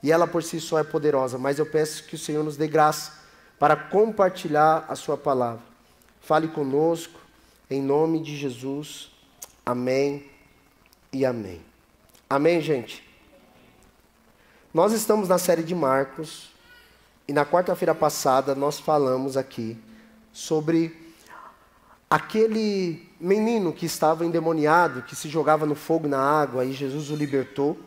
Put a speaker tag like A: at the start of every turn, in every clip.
A: e ela por si só é poderosa, mas eu peço que o Senhor nos dê graça para compartilhar a sua palavra. Fale conosco, em nome de Jesus. Amém e amém. Amém, gente? Nós estamos na série de Marcos, e na quarta-feira passada nós falamos aqui sobre aquele menino que estava endemoniado, que se jogava no fogo e na água, e Jesus o libertou.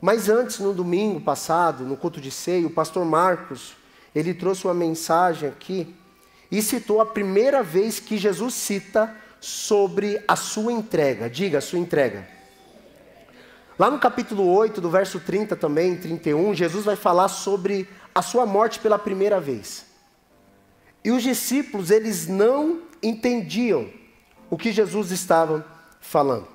A: Mas antes, no domingo passado, no culto de ceia, o pastor Marcos, ele trouxe uma mensagem aqui e citou a primeira vez que Jesus cita sobre a sua entrega. Diga, a sua entrega. Lá no capítulo 8, do verso 30 também, 31, Jesus vai falar sobre a sua morte pela primeira vez. E os discípulos, eles não entendiam o que Jesus estava falando.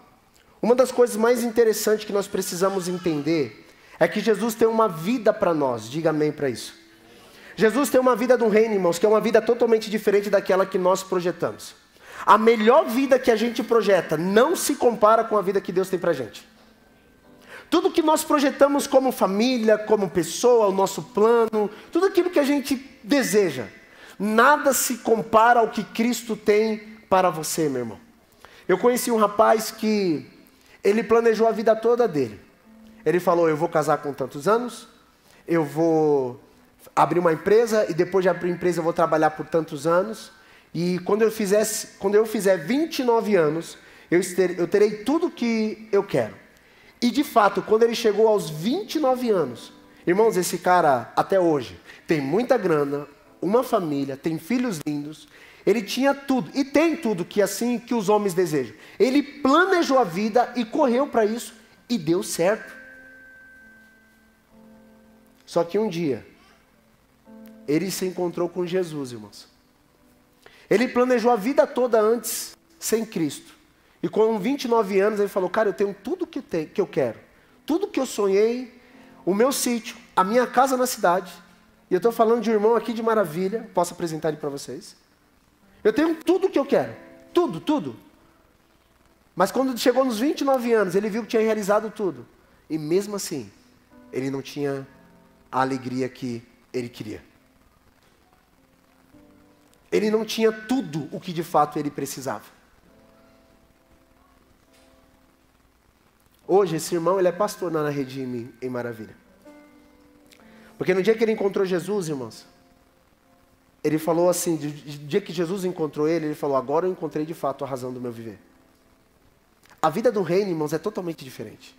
A: Uma das coisas mais interessantes que nós precisamos entender é que Jesus tem uma vida para nós. Diga amém para isso. Jesus tem uma vida do reino, irmãos, que é uma vida totalmente diferente daquela que nós projetamos. A melhor vida que a gente projeta não se compara com a vida que Deus tem para a gente. Tudo que nós projetamos como família, como pessoa, o nosso plano, tudo aquilo que a gente deseja, nada se compara ao que Cristo tem para você, meu irmão. Eu conheci um rapaz que ele planejou a vida toda dele. Ele falou, eu vou casar com tantos anos, eu vou abrir uma empresa e depois de abrir a empresa eu vou trabalhar por tantos anos. E quando eu fizer 29 anos, eu terei tudo que eu quero. E de fato, quando ele chegou aos 29 anos, irmãos, esse cara até hoje tem muita grana, uma família, tem filhos lindos, ele tinha tudo, e tem tudo que assim que os homens desejam. Ele planejou a vida e correu para isso, e deu certo. Só que um dia, ele se encontrou com Jesus, irmãos. Ele planejou a vida toda antes, sem Cristo. E com 29 anos ele falou, cara, eu tenho tudo que eu quero. Tudo que eu sonhei, o meu sítio, a minha casa na cidade. E eu estou falando de um irmão aqui de Maravilha, posso apresentar ele para vocês. Eu tenho tudo que eu quero, tudo, tudo. Mas quando chegou nos 29 anos, ele viu que tinha realizado tudo. E mesmo assim, ele não tinha a alegria que ele queria. Ele não tinha tudo o que de fato ele precisava. Hoje, esse irmão, ele é pastor na Redime em Maravilha. Porque no dia que ele encontrou Jesus, irmãos, ele falou assim, do dia que Jesus encontrou ele falou, agora eu encontrei de fato a razão do meu viver. A vida do reino, irmãos, é totalmente diferente.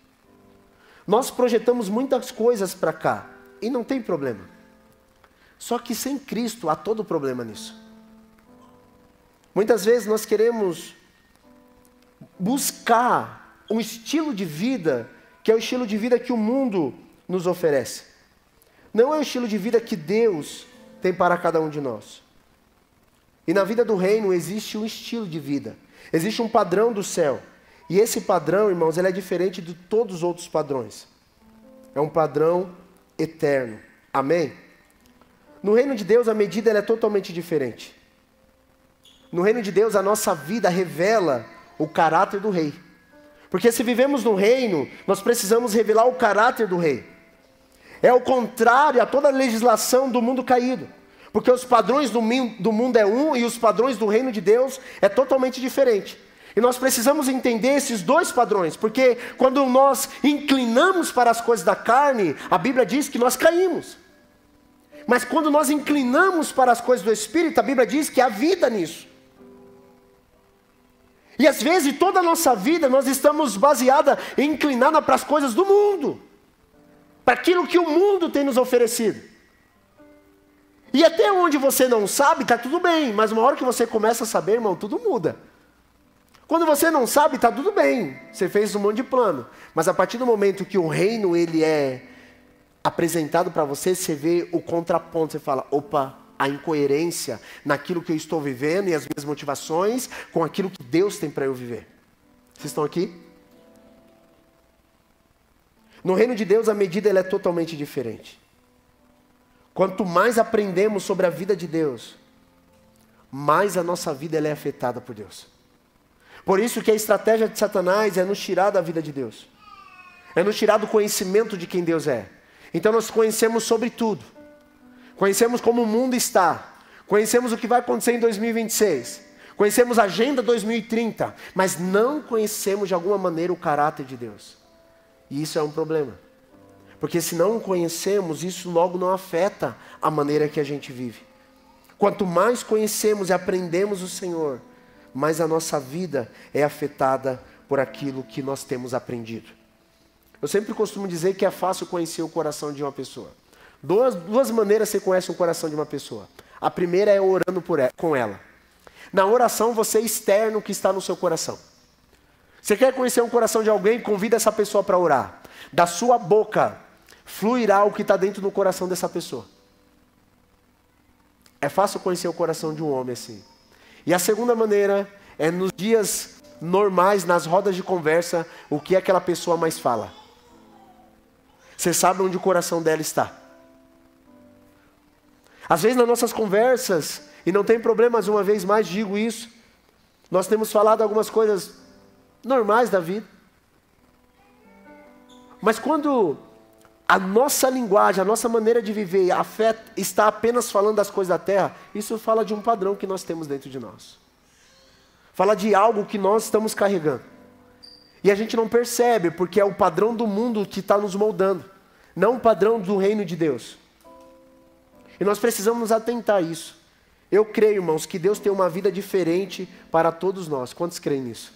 A: Nós projetamos muitas coisas para cá, e não tem problema. Só que sem Cristo há todo problema nisso. Muitas vezes nós queremos buscar um estilo de vida, que é o estilo de vida que o mundo nos oferece. Não é o estilo de vida que Deus tem para cada um de nós. E na vida do reino existe um estilo de vida. Existe um padrão do céu. E esse padrão, irmãos, ele é diferente de todos os outros padrões. É um padrão eterno. Amém? No reino de Deus, a medida ela é totalmente diferente. No reino de Deus, a nossa vida revela o caráter do rei. Porque se vivemos no reino, nós precisamos revelar o caráter do rei. É o contrário a toda a legislação do mundo caído. Porque os padrões do mundo é um e os padrões do reino de Deus é totalmente diferente. E nós precisamos entender esses dois padrões. Porque quando nós inclinamos para as coisas da carne, a Bíblia diz que nós caímos. Mas quando nós inclinamos para as coisas do Espírito, a Bíblia diz que há vida nisso. E às vezes toda a nossa vida nós estamos baseada em inclinada para as coisas do mundo. Para aquilo que o mundo tem nos oferecido. E até onde você não sabe, está tudo bem. Mas uma hora que você começa a saber, irmão, tudo muda. Quando você não sabe, está tudo bem. Você fez um monte de plano. Mas a partir do momento que o reino ele é apresentado para você, você vê o contraponto. Você fala, opa, a incoerência naquilo que eu estou vivendo e as minhas motivações com aquilo que Deus tem para eu viver. Vocês estão aqui? No reino de Deus, a medida ela é totalmente diferente. Quanto mais aprendemos sobre a vida de Deus, mais a nossa vida ela é afetada por Deus. Por isso que a estratégia de Satanás é nos tirar da vida de Deus. É nos tirar do conhecimento de quem Deus é. Então nós conhecemos sobre tudo. Conhecemos como o mundo está. Conhecemos o que vai acontecer em 2026. Conhecemos a Agenda 2030. Mas não conhecemos de alguma maneira o caráter de Deus. E isso é um problema. Porque se não conhecemos, isso logo não afeta a maneira que a gente vive. Quanto mais conhecemos e aprendemos o Senhor, mais a nossa vida é afetada por aquilo que nós temos aprendido. Eu sempre costumo dizer que é fácil conhecer o coração de uma pessoa. Duas maneiras você conhece o coração de uma pessoa. A primeira é orando com ela. Na oração você externa o que está no seu coração. Você quer conhecer o coração de alguém? Convida essa pessoa para orar. Da sua boca fluirá o que está dentro do coração dessa pessoa. É fácil conhecer o coração de um homem assim. E a segunda maneira é nos dias normais, nas rodas de conversa, o que aquela pessoa mais fala. Você sabe onde o coração dela está. Às vezes nas nossas conversas, e não tem problema, mas uma vez mais digo isso, nós temos falado algumas coisas normais da vida. Mas quando a nossa linguagem, a nossa maneira de viver, a fé está apenas falando das coisas da terra, isso fala de um padrão que nós temos dentro de nós. Fala de algo que nós estamos carregando. E a gente não percebe, porque é o padrão do mundo que está nos moldando, não o padrão do reino de Deus. E nós precisamos nos atentar a isso. Eu creio, irmãos, que Deus tem uma vida diferente para todos nós. Quantos creem nisso?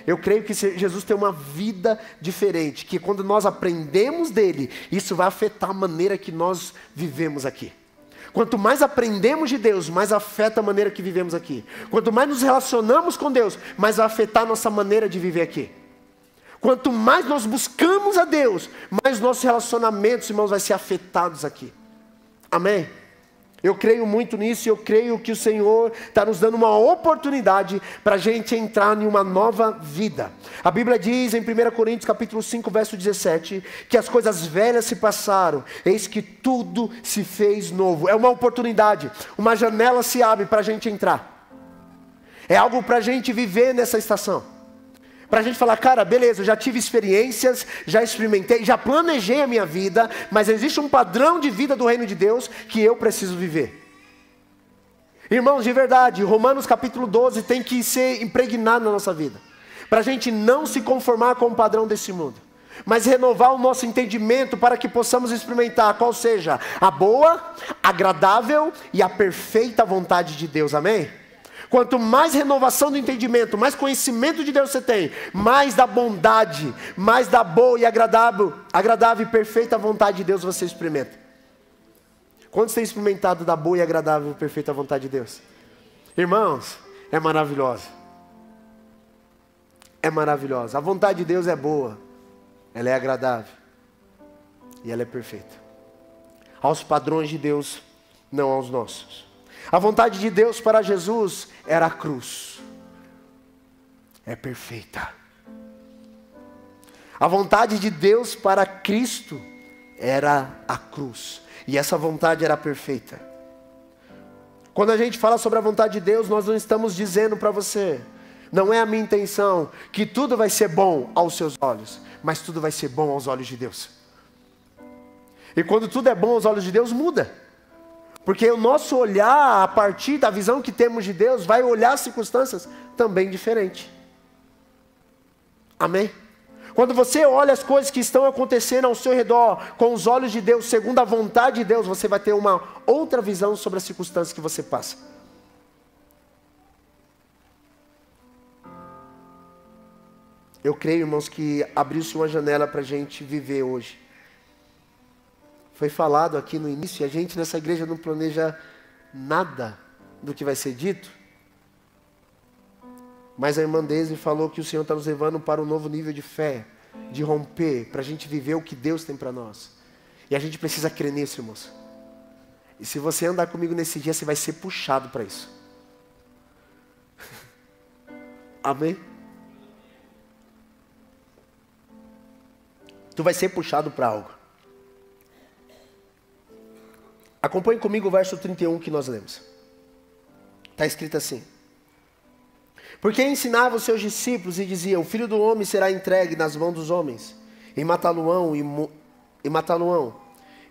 A: Eu creio que Jesus tem uma vida diferente, que quando nós aprendemos dele, isso vai afetar a maneira que nós vivemos aqui. Quanto mais aprendemos de Deus, mais afeta a maneira que vivemos aqui. Quanto mais nos relacionamos com Deus, mais vai afetar a nossa maneira de viver aqui. Quanto mais nós buscamos a Deus, mais nossos relacionamentos, irmãos, vão ser afetados aqui. Amém? Eu creio muito nisso e eu creio que o Senhor está nos dando uma oportunidade para a gente entrar em uma nova vida. A Bíblia diz em 1 Coríntios capítulo 5, verso 17, que as coisas velhas se passaram, eis que tudo se fez novo. É uma oportunidade, uma janela se abre para a gente entrar. É algo para a gente viver nessa estação. Para a gente falar, cara, beleza, eu já tive experiências, já experimentei, já planejei a minha vida, mas existe um padrão de vida do reino de Deus que eu preciso viver. Irmãos, de verdade, Romanos capítulo 12 tem que ser impregnado na nossa vida. Para a gente não se conformar com o padrão desse mundo, mas renovar o nosso entendimento para que possamos experimentar qual seja a boa, agradável e a perfeita vontade de Deus, amém? Quanto mais renovação do entendimento, mais conhecimento de Deus você tem, mais da bondade, mais da boa e agradável e perfeita vontade de Deus você experimenta. Quantos têm experimentado da boa e agradável e perfeita vontade de Deus? Irmãos, é maravilhosa. É maravilhosa. A vontade de Deus é boa, ela é agradável e ela é perfeita. Aos padrões de Deus, não aos nossos. A vontade de Deus para Jesus era a cruz. É perfeita. A vontade de Deus para Cristo era a cruz. E essa vontade era perfeita. Quando a gente fala sobre a vontade de Deus, nós não estamos dizendo para você, não é a minha intenção, que tudo vai ser bom aos seus olhos, mas tudo vai ser bom aos olhos de Deus. E quando tudo é bom aos olhos de Deus, muda. Porque o nosso olhar, a partir da visão que temos de Deus, vai olhar as circunstâncias também diferente. Amém? Quando você olha as coisas que estão acontecendo ao seu redor, com os olhos de Deus, segundo a vontade de Deus, você vai ter uma outra visão sobre as circunstâncias que você passa. Eu creio, irmãos, que abriu-se uma janela para a gente viver hoje. Foi falado aqui no início, e a gente nessa igreja não planeja nada do que vai ser dito. Mas a irmã Deise falou que o Senhor está nos levando para um novo nível de fé, de romper, para a gente viver o que Deus tem para nós. E a gente precisa crer nisso, irmãos. E se você andar comigo nesse dia, você vai ser puxado para isso. Amém? Tu vai ser puxado para algo. Acompanhe comigo o verso 31 que nós lemos. Está escrito assim. Porque ensinava os seus discípulos e dizia, o Filho do Homem será entregue nas mãos dos homens, e matá-lo-ão,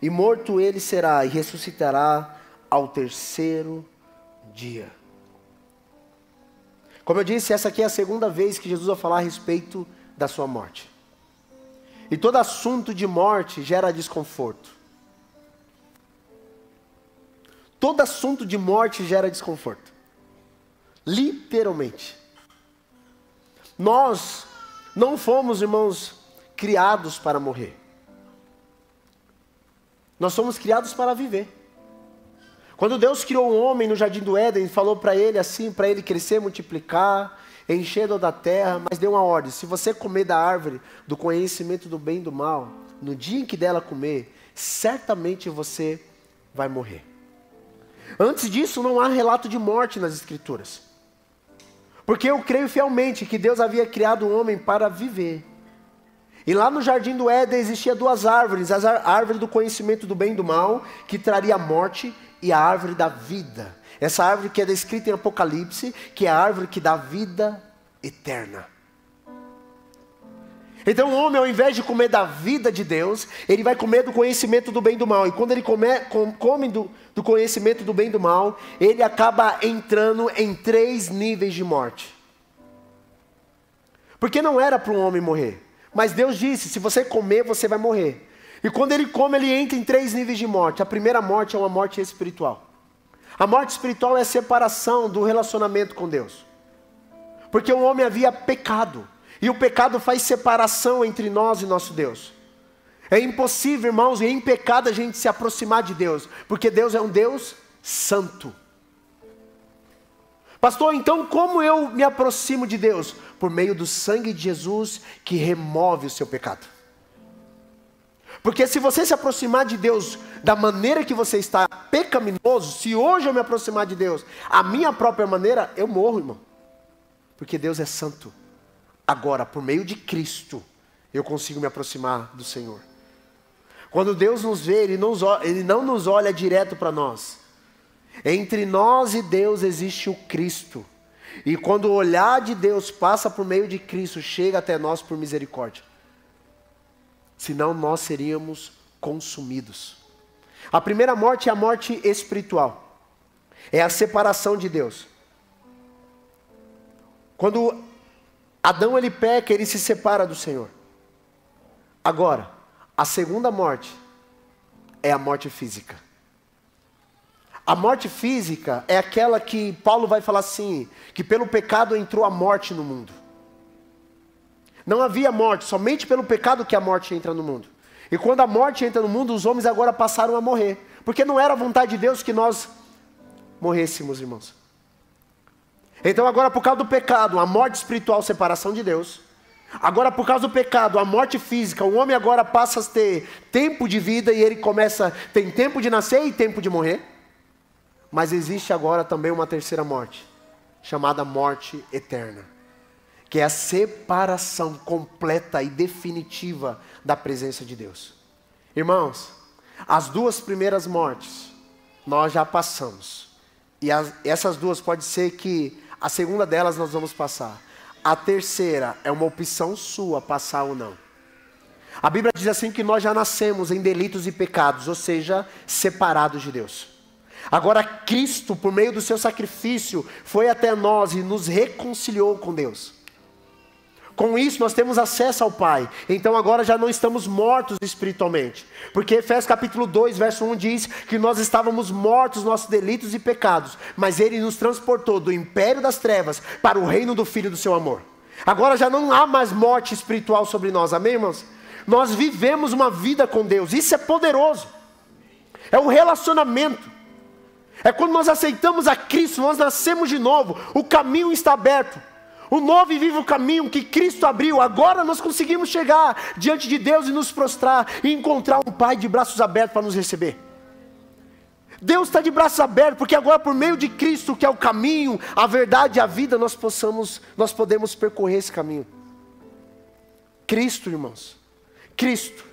A: e morto ele será, e ressuscitará ao terceiro dia. Como eu disse, essa aqui é a segunda vez que Jesus vai falar a respeito da sua morte. E todo assunto de morte gera desconforto. Todo assunto de morte gera desconforto. Literalmente. Nós não fomos, irmãos, criados para morrer. Nós somos criados para viver. Quando Deus criou o homem no jardim do Éden, falou para ele assim, para ele crescer, multiplicar, encher toda a terra, mas deu uma ordem: se você comer da árvore do conhecimento do bem e do mal, no dia em que dela comer, certamente você vai morrer. Antes disso não há relato de morte nas Escrituras. Porque eu creio fielmente que Deus havia criado o homem para viver. E lá no jardim do Éden existia duas árvores: a árvore do conhecimento do bem e do mal, que traria a morte, e a árvore da vida. Essa árvore que é descrita em Apocalipse, que é a árvore que dá vida eterna. Então o homem, ao invés de comer da vida de Deus, ele vai comer do conhecimento do bem e do mal. E quando ele come do conhecimento do bem e do mal, ele acaba entrando em 3 níveis de morte. Porque não era para um homem morrer. Mas Deus disse: se você comer, você vai morrer. E quando ele come, ele entra em 3 níveis de morte. A primeira morte é uma morte espiritual. A morte espiritual é a separação do relacionamento com Deus. Porque o homem havia pecado. E o pecado faz separação entre nós e nosso Deus. É impossível, irmãos, em pecado a gente se aproximar de Deus. Porque Deus é um Deus santo. Pastor, então como eu me aproximo de Deus? Por meio do sangue de Jesus, que remove o seu pecado. Porque se você se aproximar de Deus da maneira que você está pecaminoso, se hoje eu me aproximar de Deus a minha própria maneira, eu morro, irmão. Porque Deus é santo. Agora, por meio de Cristo, eu consigo me aproximar do Senhor. Quando Deus nos vê, Ele não nos olha direto para nós. Entre nós e Deus existe o Cristo. E quando o olhar de Deus passa por meio de Cristo, chega até nós por misericórdia. Senão nós seríamos consumidos. A primeira morte é a morte espiritual. É a separação de Deus. Quando Adão ele peca, ele se separa do Senhor. Agora, a segunda morte é a morte física. A morte física é aquela que Paulo vai falar assim, que pelo pecado entrou a morte no mundo. Não havia morte, somente pelo pecado que a morte entra no mundo. E quando a morte entra no mundo, os homens agora passaram a morrer. Porque não era a vontade de Deus que nós morrêssemos, irmãos. Então agora por causa do pecado, a morte espiritual, separação de Deus. Agora por causa do pecado, a morte física, o homem agora passa a ter tempo de vida e ele tem tempo de nascer e tempo de morrer. Mas existe agora também uma terceira morte, chamada morte eterna. Que é a separação completa e definitiva da presença de Deus. Irmãos, as 2 primeiras mortes, nós já passamos. E essas 2 pode ser que a segunda delas nós vamos passar. A terceira é uma opção sua, passar ou não. A Bíblia diz assim que nós já nascemos em delitos e pecados, ou seja, separados de Deus. Agora Cristo, por meio do seu sacrifício, foi até nós e nos reconciliou com Deus. Com isso nós temos acesso ao Pai. Então agora já não estamos mortos espiritualmente. Porque Efésios capítulo 2, verso 1 diz que nós estávamos mortos nos nossos delitos e pecados. Mas Ele nos transportou do império das trevas para o reino do Filho do seu amor. Agora já não há mais morte espiritual sobre nós, amém, irmãos? Nós vivemos uma vida com Deus, isso é poderoso. É um relacionamento. É quando nós aceitamos a Cristo, nós nascemos de novo, o caminho está aberto. O novo e vivo caminho que Cristo abriu, agora nós conseguimos chegar diante de Deus e nos prostrar e encontrar um Pai de braços abertos para nos receber. Deus está de braços abertos, porque agora por meio de Cristo, que é o caminho, a verdade e a vida, nós podemos percorrer esse caminho. Cristo, irmãos, Cristo.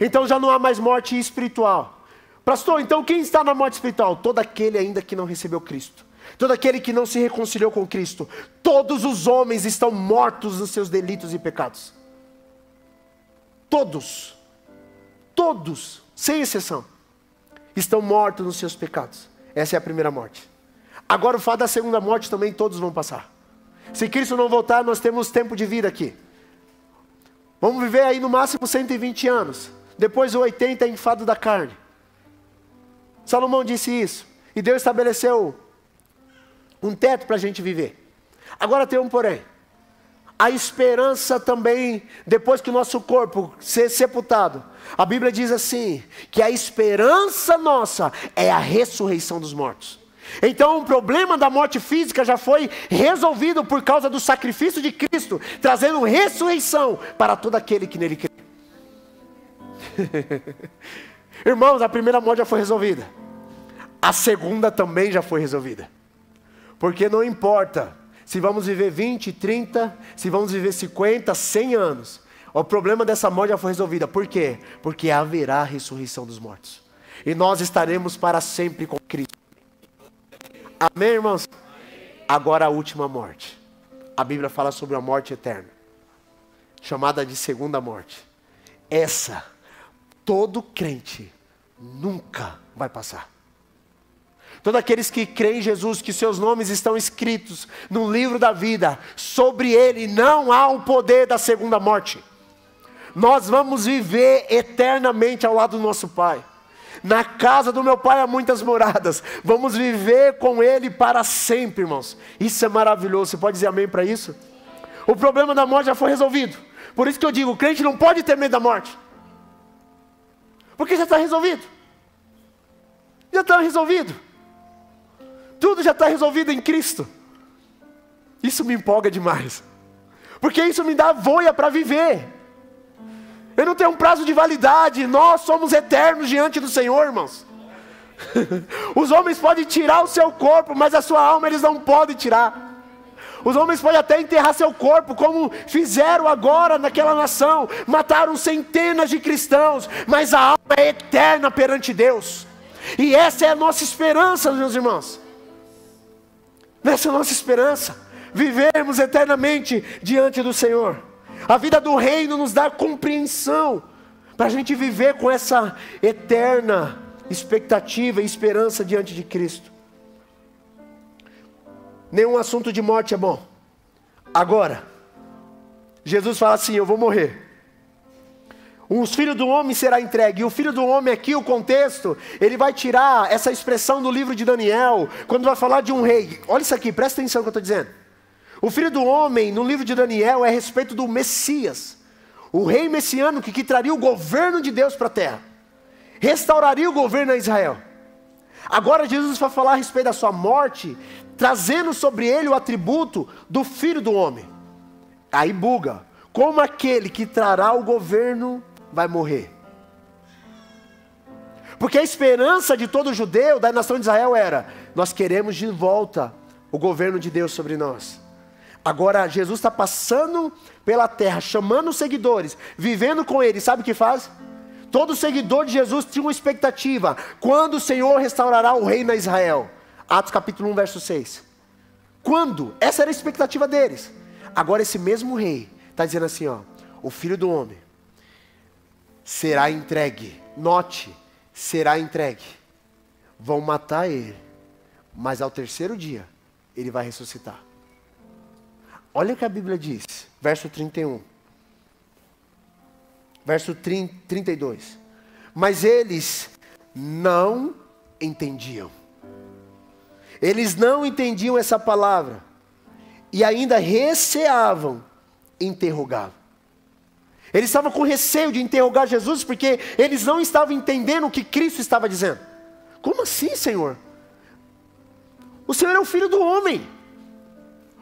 A: Então já não há mais morte espiritual. Pastor, então quem está na morte espiritual? Todo aquele ainda que não recebeu Cristo. Todo aquele que não se reconciliou com Cristo. Todos os homens estão mortos nos seus delitos e pecados. Todos. Todos. sem exceção, estão mortos nos seus pecados. Essa é a primeira morte. Agora o fato da segunda morte também todos vão passar. Se Cristo não voltar, nós temos tempo de vida aqui. Vamos viver aí no máximo 120 anos. Depois o 80 é enfado da carne. Salomão disse isso. E Deus estabeleceu um teto para a gente viver. Agora tem um porém. A esperança também, depois que o nosso corpo ser sepultado, a Bíblia diz assim, que a esperança nossa é a ressurreição dos mortos. Então o problema da morte física já foi resolvido por causa do sacrifício de Cristo, trazendo ressurreição para todo aquele que nele crê. Irmãos, a primeira morte já foi resolvida. A segunda também já foi resolvida. Porque não importa se vamos viver 20, 30, se vamos viver 50, 100 anos. O problema dessa morte já foi resolvida. Por quê? Porque haverá a ressurreição dos mortos. E nós estaremos para sempre com Cristo. Amém, irmãos? Agora a última morte. A Bíblia fala sobre a morte eterna, chamada de segunda morte. Essa, todo crente nunca vai passar. Todos aqueles que creem em Jesus, que seus nomes estão escritos no livro da vida, sobre ele não há o poder da segunda morte. Nós vamos viver eternamente ao lado do nosso Pai. Na casa do meu Pai há muitas moradas. Vamos viver com ele para sempre, irmãos. Isso é maravilhoso. Você pode dizer amém para isso? O problema da morte já foi resolvido. Por isso que eu digo, o crente não pode ter medo da morte. Porque já está resolvido. Já está resolvido. Tudo já está resolvido em Cristo. Isso me empolga demais. Porque isso me dá voia para viver. Eu não tenho um prazo de validade. Nós somos eternos diante do Senhor, irmãos. Os homens podem tirar o seu corpo, mas a sua alma eles não podem tirar. Os homens podem até enterrar seu corpo, como fizeram agora naquela nação. Mataram centenas de cristãos, mas a alma é eterna perante Deus. E essa é a nossa esperança, meus irmãos. Essa é a nossa esperança. Vivermos eternamente diante do Senhor. A vida do reino nos dá compreensão para a gente viver com essa eterna expectativa e esperança diante de Cristo. Nenhum assunto de morte é bom. Agora, Jesus fala assim, eu vou morrer. Os filhos do homem será entregue. E o filho do homem aqui, o contexto, ele vai tirar essa expressão do livro de Daniel, quando vai falar de um rei. Olha isso aqui, presta atenção no que eu estou dizendo. O filho do homem, no livro de Daniel, é a respeito do Messias. O rei messiânico que traria o governo de Deus para a terra. Restauraria o governo a Israel. Agora Jesus vai falar a respeito da sua morte, trazendo sobre ele o atributo do filho do homem. Aí buga. Como aquele que trará o governo vai morrer. Porque a esperança de todo judeu da nação de Israel era, nós queremos de volta o governo de Deus sobre nós. Agora Jesus está passando pela terra, chamando os seguidores, vivendo com eles. Sabe o que faz? Todo seguidor de Jesus tinha uma expectativa. Quando o Senhor restaurará o reino a Israel? Atos capítulo 1, verso 6. Quando? Essa era a expectativa deles. Agora esse mesmo rei está dizendo assim, ó, o filho do homem será entregue. Note, será entregue. Vão matar ele, mas ao terceiro dia ele vai ressuscitar. Olha o que a Bíblia diz, verso 31. Verso 32. Mas eles não entendiam. Eles não entendiam essa palavra. E ainda receavam interrogá-lo. Eles estavam com receio de interrogar Jesus, porque eles não estavam entendendo o que Cristo estava dizendo. Como assim, Senhor? O Senhor é o Filho do homem.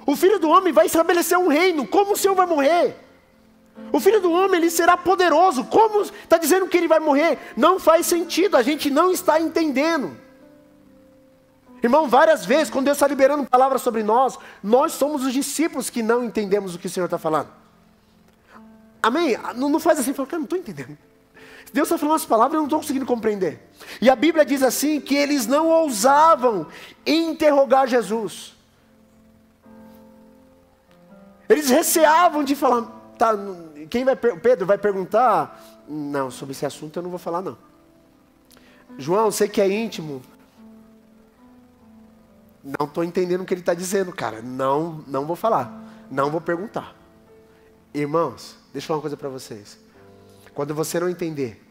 A: O Filho do homem vai estabelecer um reino. Como o Senhor vai morrer? O Filho do homem, ele será poderoso. Como está dizendo que ele vai morrer? Não faz sentido, a gente não está entendendo. Irmão, várias vezes, quando Deus está liberando palavras sobre nós, nós somos os discípulos que não entendemos o que o Senhor está falando. Amém? Não faz assim, fala, cara, não estou entendendo. Deus está falando as palavras, eu não estou conseguindo compreender. E a Bíblia diz assim, que eles não ousavam interrogar Jesus. Eles receavam de falar, tá, Pedro vai perguntar? Não, sobre esse assunto eu não vou falar não. João, você que é íntimo. Não estou entendendo o que ele está dizendo, cara. Não vou falar. Não vou perguntar. Irmãos, deixa eu falar uma coisa para vocês. Quando você não entender,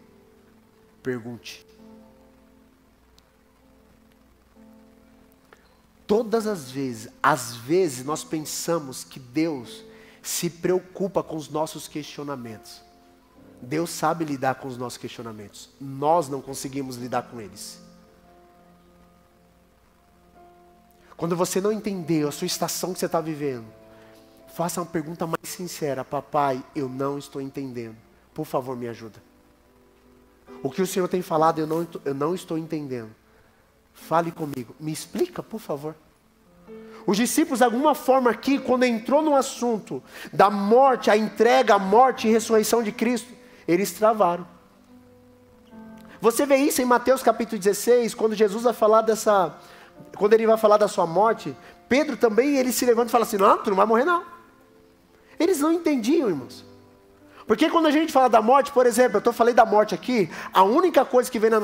A: pergunte. Todas as vezes nós pensamos que Deus se preocupa com os nossos questionamentos. Deus sabe lidar com os nossos questionamentos. Nós não conseguimos lidar com eles. Quando você não entendeu a sua estação que você está vivendo, faça uma pergunta mais sincera. Papai, eu não estou entendendo. Por favor, me ajuda. O que o Senhor tem falado, eu não estou entendendo. Fale comigo. Me explica, por favor. Os discípulos, de alguma forma aqui, quando entrou no assunto da morte, a entrega, a morte e ressurreição de Cristo, eles travaram. Você vê isso em Mateus capítulo 16, quando Jesus vai falar quando ele vai falar da sua morte, Pedro também, ele se levanta e fala assim, não, tu não vai morrer não. Eles não entendiam, irmãos. Porque quando a gente fala da morte, por exemplo, falei da morte aqui, a única coisa que vem na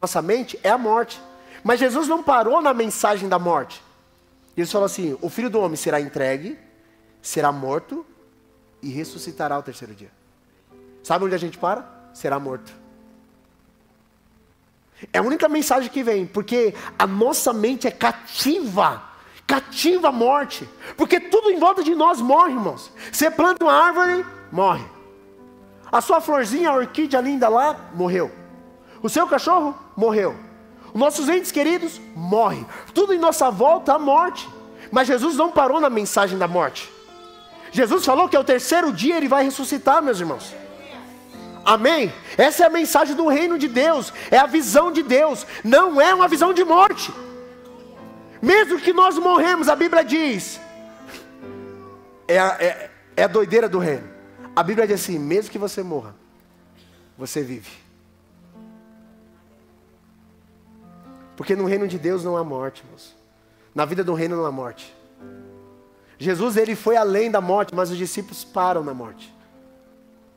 A: nossa mente é a morte. Mas Jesus não parou na mensagem da morte. Ele falou assim, o Filho do Homem será entregue, será morto e ressuscitará ao terceiro dia. Sabe onde a gente para? Será morto. É a única mensagem que vem, porque a nossa mente é cativa a morte. Porque tudo em volta de nós morre, irmãos. Você planta uma árvore, morre. A sua florzinha, a orquídea linda lá, morreu. O seu cachorro, morreu. Os nossos entes queridos, morrem. Tudo em nossa volta, a morte. Mas Jesus não parou na mensagem da morte. Jesus falou que ao terceiro dia Ele vai ressuscitar, meus irmãos. Amém? Essa é a mensagem do reino de Deus. É a visão de Deus. Não é uma visão de morte. Mesmo que nós morremos, a Bíblia diz. É a doideira do reino. A Bíblia diz assim, mesmo que você morra, você vive. Porque no reino de Deus não há morte, irmãos. Na vida do reino não há morte. Jesus, ele foi além da morte, mas os discípulos param na morte.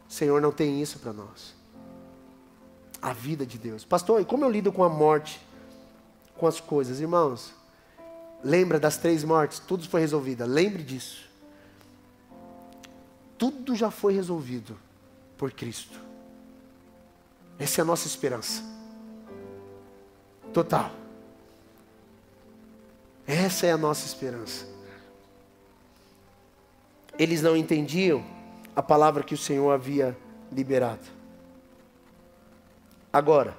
A: O Senhor não tem isso para nós. A vida de Deus. Pastor, e como eu lido com a morte? Com as coisas, irmãos. Lembra das 3 mortes? Tudo foi resolvido. Lembre disso. Tudo já foi resolvido por Cristo. Essa é a nossa esperança. Total. Essa é a nossa esperança. Eles não entendiam a palavra que o Senhor havia liberado. Agora,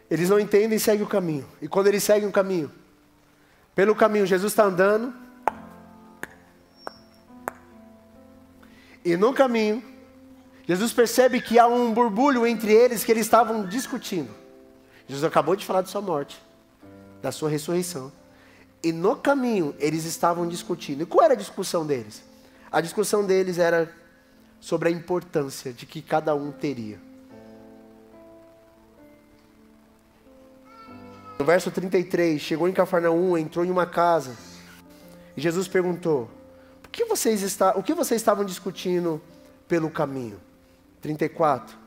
A: eles não entendem e seguem o caminho. E quando eles seguem o caminho, pelo caminho Jesus está andando, e no caminho, Jesus percebe que há um borbulho entre eles que eles estavam discutindo. Jesus acabou de falar de sua morte, da sua ressurreição. E no caminho eles estavam discutindo. E qual era a discussão deles? A discussão deles era sobre a importância de que cada um teria. No verso 33, chegou em Cafarnaum, entrou em uma casa. E Jesus perguntou, o que vocês estavam discutindo pelo caminho? 34.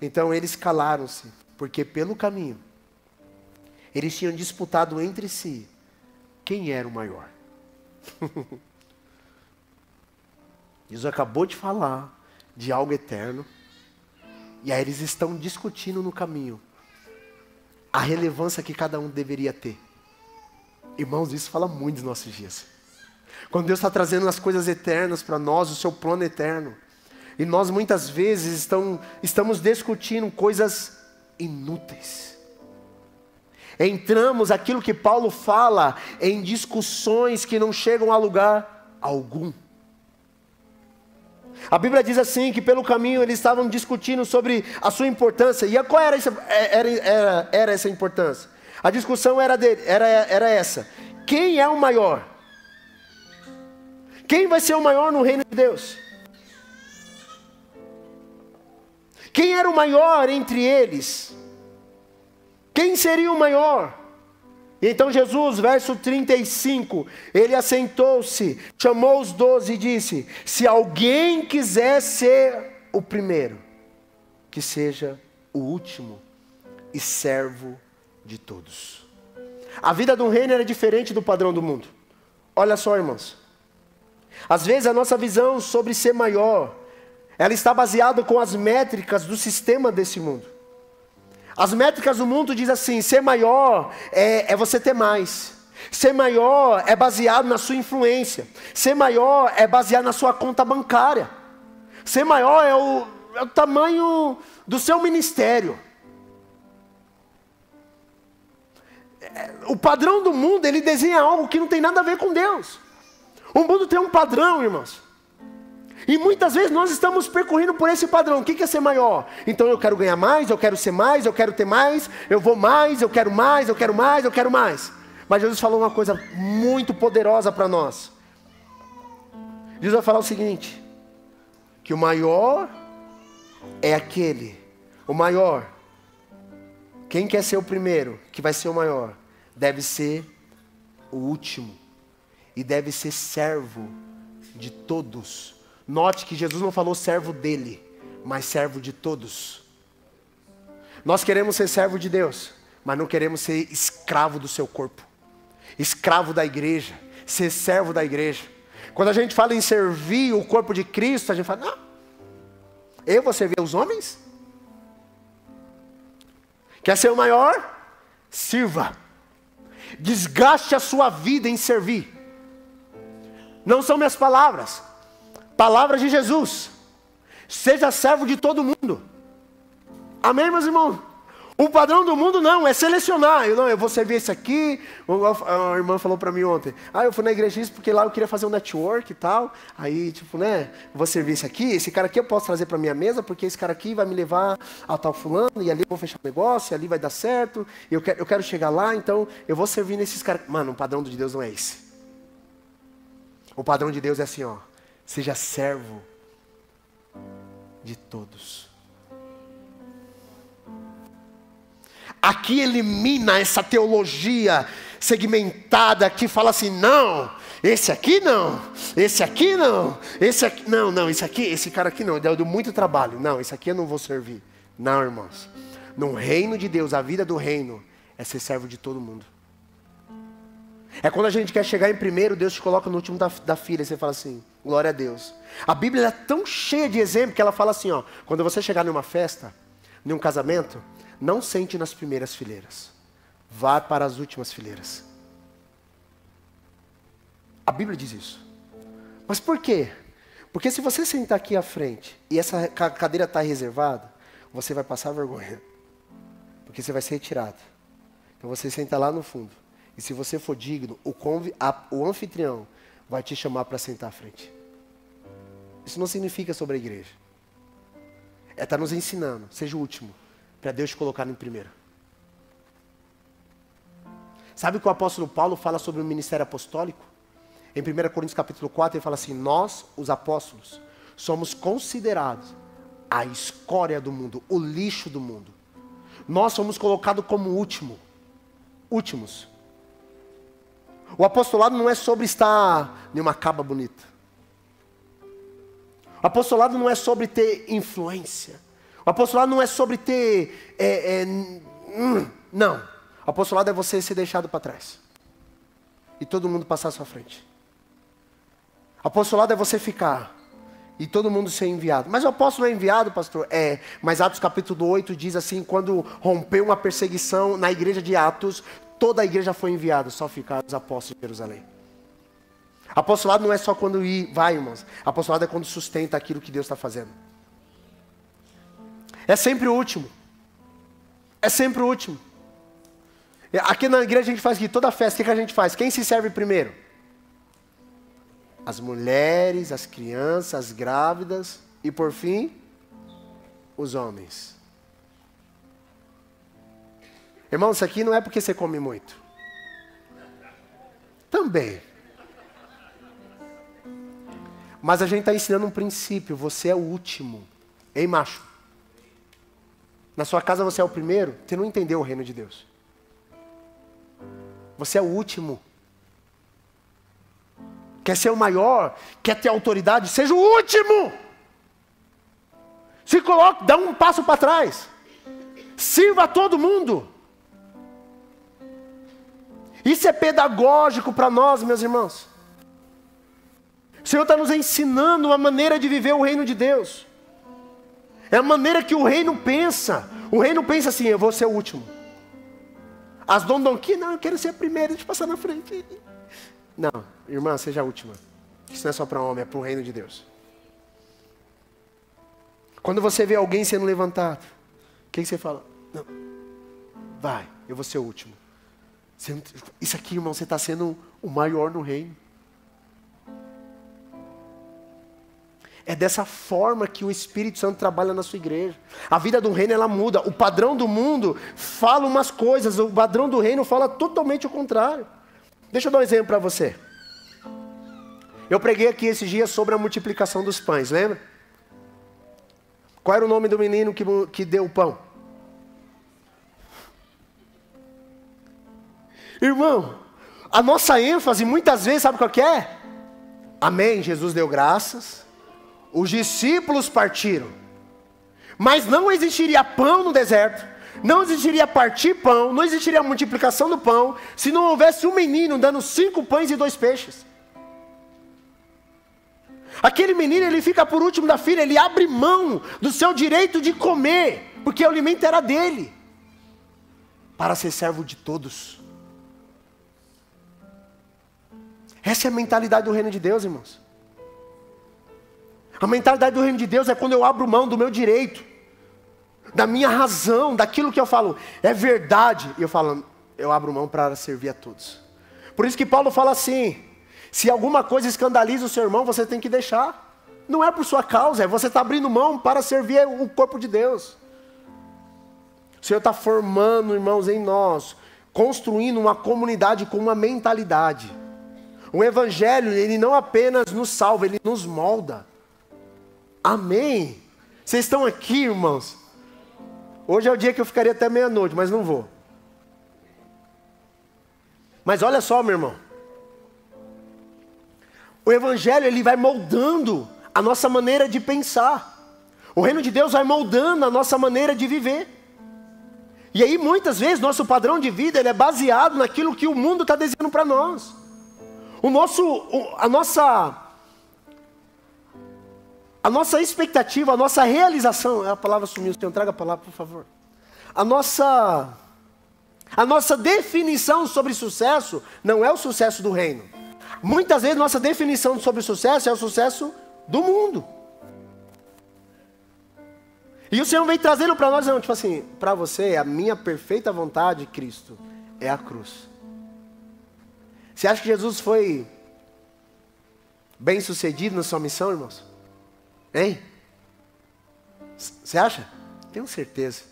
A: Então eles calaram-se, porque pelo caminho eles tinham disputado entre si quem era o maior. Jesus acabou de falar de algo eterno, e aí eles estão discutindo no caminho a relevância que cada um deveria ter. Irmãos, isso fala muito dos nossos dias. Quando Deus está trazendo as coisas eternas para nós, o seu plano eterno, e nós muitas vezes estamos discutindo coisas inúteis. Entramos, aquilo que Paulo fala, em discussões que não chegam a lugar algum. A Bíblia diz assim, que pelo caminho eles estavam discutindo sobre a sua importância. E qual era essa importância? A discussão era essa. Quem é o maior? Quem vai ser o maior no reino de Deus? Quem era o maior entre eles? Quem seria o maior? Então Jesus, verso 35, ele assentou-se, chamou os 12 e disse, se alguém quiser ser o primeiro, que seja o último e servo de todos. A vida do reino era diferente do padrão do mundo. Olha só, irmãos. Às vezes a nossa visão sobre ser maior, ela está baseada com as métricas do sistema desse mundo. As métricas do mundo dizem assim: ser maior é você ter mais. Ser maior é baseado na sua influência. Ser maior é baseado na sua conta bancária. Ser maior é o tamanho do seu ministério. O padrão do mundo, ele desenha algo que não tem nada a ver com Deus. O mundo tem um padrão, irmãos. E muitas vezes nós estamos percorrendo por esse padrão. O que é ser maior? Então eu quero ganhar mais, eu quero ser mais, eu quero ter mais, eu vou mais, eu quero mais, eu quero mais, eu quero mais. Mas Jesus falou uma coisa muito poderosa para nós. Jesus vai falar o seguinte: que o maior é aquele, o maior, quem quer ser o primeiro, que vai ser o maior, deve ser o último. E deve ser servo de todos. Note que Jesus não falou servo dele, mas servo de todos. Nós queremos ser servo de Deus, mas não queremos ser escravo do seu corpo. Escravo da igreja, ser servo da igreja. Quando a gente fala em servir o corpo de Cristo, a gente fala: não, eu vou servir os homens? Quer ser o maior? Sirva. Desgaste a sua vida em servir. Não são minhas palavras, palavras de Jesus. Seja servo de todo mundo. Amém, meus irmãos? O padrão do mundo não, é selecionar. Eu vou servir esse aqui. A irmã falou para mim ontem: eu fui na igreja isso porque lá eu queria fazer um network e tal. Aí, vou servir esse aqui. Esse cara aqui eu posso trazer para minha mesa, porque esse cara aqui vai me levar a tal fulano, e ali eu vou fechar o negócio, e ali vai dar certo. Eu quero chegar lá, então eu vou servir nesses caras. Mano, o padrão de Deus não é esse. O padrão de Deus é assim, seja servo de todos. Aqui elimina essa teologia segmentada que fala assim: não, esse aqui não, esse aqui não, esse aqui não, esse cara aqui não, deu muito trabalho. Não, esse aqui eu não vou servir. Não, irmãos. No reino de Deus, a vida do reino é ser servo de todo mundo. É quando a gente quer chegar em primeiro, Deus te coloca no último da fila, e você fala assim: glória a Deus. A Bíblia é tão cheia de exemplos que ela fala assim, quando você chegar numa festa, num casamento, não sente nas primeiras fileiras, vá para as últimas fileiras. A Bíblia diz isso. Mas por quê? Porque se você sentar aqui à frente e essa cadeira está reservada, você vai passar vergonha, porque você vai ser retirado. Então você senta lá no fundo. E se você for digno, o anfitrião vai te chamar para sentar à frente. Isso não significa sobre a igreja. Está nos ensinando, seja o último, para Deus te colocar em primeiro. Sabe o que o apóstolo Paulo fala sobre o ministério apostólico? Em 1 Coríntios capítulo 4, ele fala assim: nós, os apóstolos, somos considerados a escória do mundo, o lixo do mundo. Nós somos colocados como últimos. O apostolado não é sobre estar em uma caba bonita. O apostolado não é sobre ter influência. O apostolado não é sobre ter... não. O apostolado é você ser deixado para trás. E todo mundo passar à sua frente. O apostolado é você ficar. E todo mundo ser enviado. Mas o apóstolo é enviado, pastor? Mas Atos capítulo 8 diz assim: quando rompeu uma perseguição na igreja de Atos, toda a igreja foi enviada, só ficaram os apóstolos de Jerusalém. Apostolado não é só quando vai, irmãos. Apostolado é quando sustenta aquilo que Deus está fazendo. É sempre o último. É sempre o último. Aqui na igreja a gente faz aqui, toda festa, o que a gente faz? Quem se serve primeiro? As mulheres, as crianças, as grávidas e por fim, os homens. Irmão, isso aqui não é porque você come muito. Também. Mas a gente está ensinando um princípio: você é o último. Ei, macho. Na sua casa você é o primeiro, você não entendeu o reino de Deus. Você é o último. Quer ser o maior, quer ter autoridade, seja o último. Se coloque, dá um passo para trás. Sirva a todo mundo. Isso é pedagógico para nós, meus irmãos. O Senhor está nos ensinando uma maneira de viver o reino de Deus. É a maneira que o reino pensa. O reino pensa assim: eu vou ser o último. As dondonquinhas, não, eu quero ser a primeira, deixa eu passar na frente. Não, irmã, seja a última. Isso não é só para homem, é para o reino de Deus. Quando você vê alguém sendo levantado, o que você fala? Não, vai, eu vou ser o último. Isso aqui, irmão, você está sendo o maior no reino. É dessa forma que o Espírito Santo trabalha na sua igreja. A vida do reino, ela muda. O padrão do mundo fala umas coisas, o padrão do reino fala totalmente o contrário. Deixa eu dar um exemplo para você. Eu preguei aqui esses dias sobre a multiplicação dos pães, lembra? Qual era o nome do menino que deu o pão? Irmão, a nossa ênfase muitas vezes, sabe qual que é? Amém, Jesus deu graças. Os discípulos partiram. Mas não existiria pão no deserto. Não existiria partir pão. Não existiria multiplicação do pão. Se não houvesse um menino dando 5 pães e 2 peixes. Aquele menino, ele fica por último da fila. Ele abre mão do seu direito de comer. Porque o alimento era dele. Para ser servo de todos. Essa é a mentalidade do reino de Deus, irmãos. A mentalidade do reino de Deus é quando eu abro mão do meu direito, da minha razão, daquilo que eu falo, é verdade. E eu falo, eu abro mão para servir a todos. Por isso que Paulo fala assim, se alguma coisa escandaliza o seu irmão, você tem que deixar. Não é por sua causa, é você está abrindo mão para servir o corpo de Deus. O Senhor está formando, irmãos, em nós, construindo uma comunidade com uma mentalidade. O Evangelho, ele não apenas nos salva, ele nos molda. Amém. Vocês estão aqui, irmãos? Hoje é o dia que eu ficaria até meia-noite, mas não vou. Mas olha só, meu irmão. O Evangelho, ele vai moldando a nossa maneira de pensar. O reino de Deus vai moldando a nossa maneira de viver. E aí, muitas vezes, nosso padrão de vida, ele é baseado naquilo que o mundo está dizendo para nós. A nossa expectativa, a nossa realização, a palavra sumiu, Senhor, traga a palavra, por favor. A nossa definição sobre sucesso não é o sucesso do reino. Muitas vezes nossa definição sobre sucesso é o sucesso do mundo. E o Senhor vem trazendo para nós, tipo assim, para você, a minha perfeita vontade, Cristo, é a cruz. Você acha que Jesus foi bem sucedido na sua missão, irmãos? Hein? Você acha? Tenho certeza.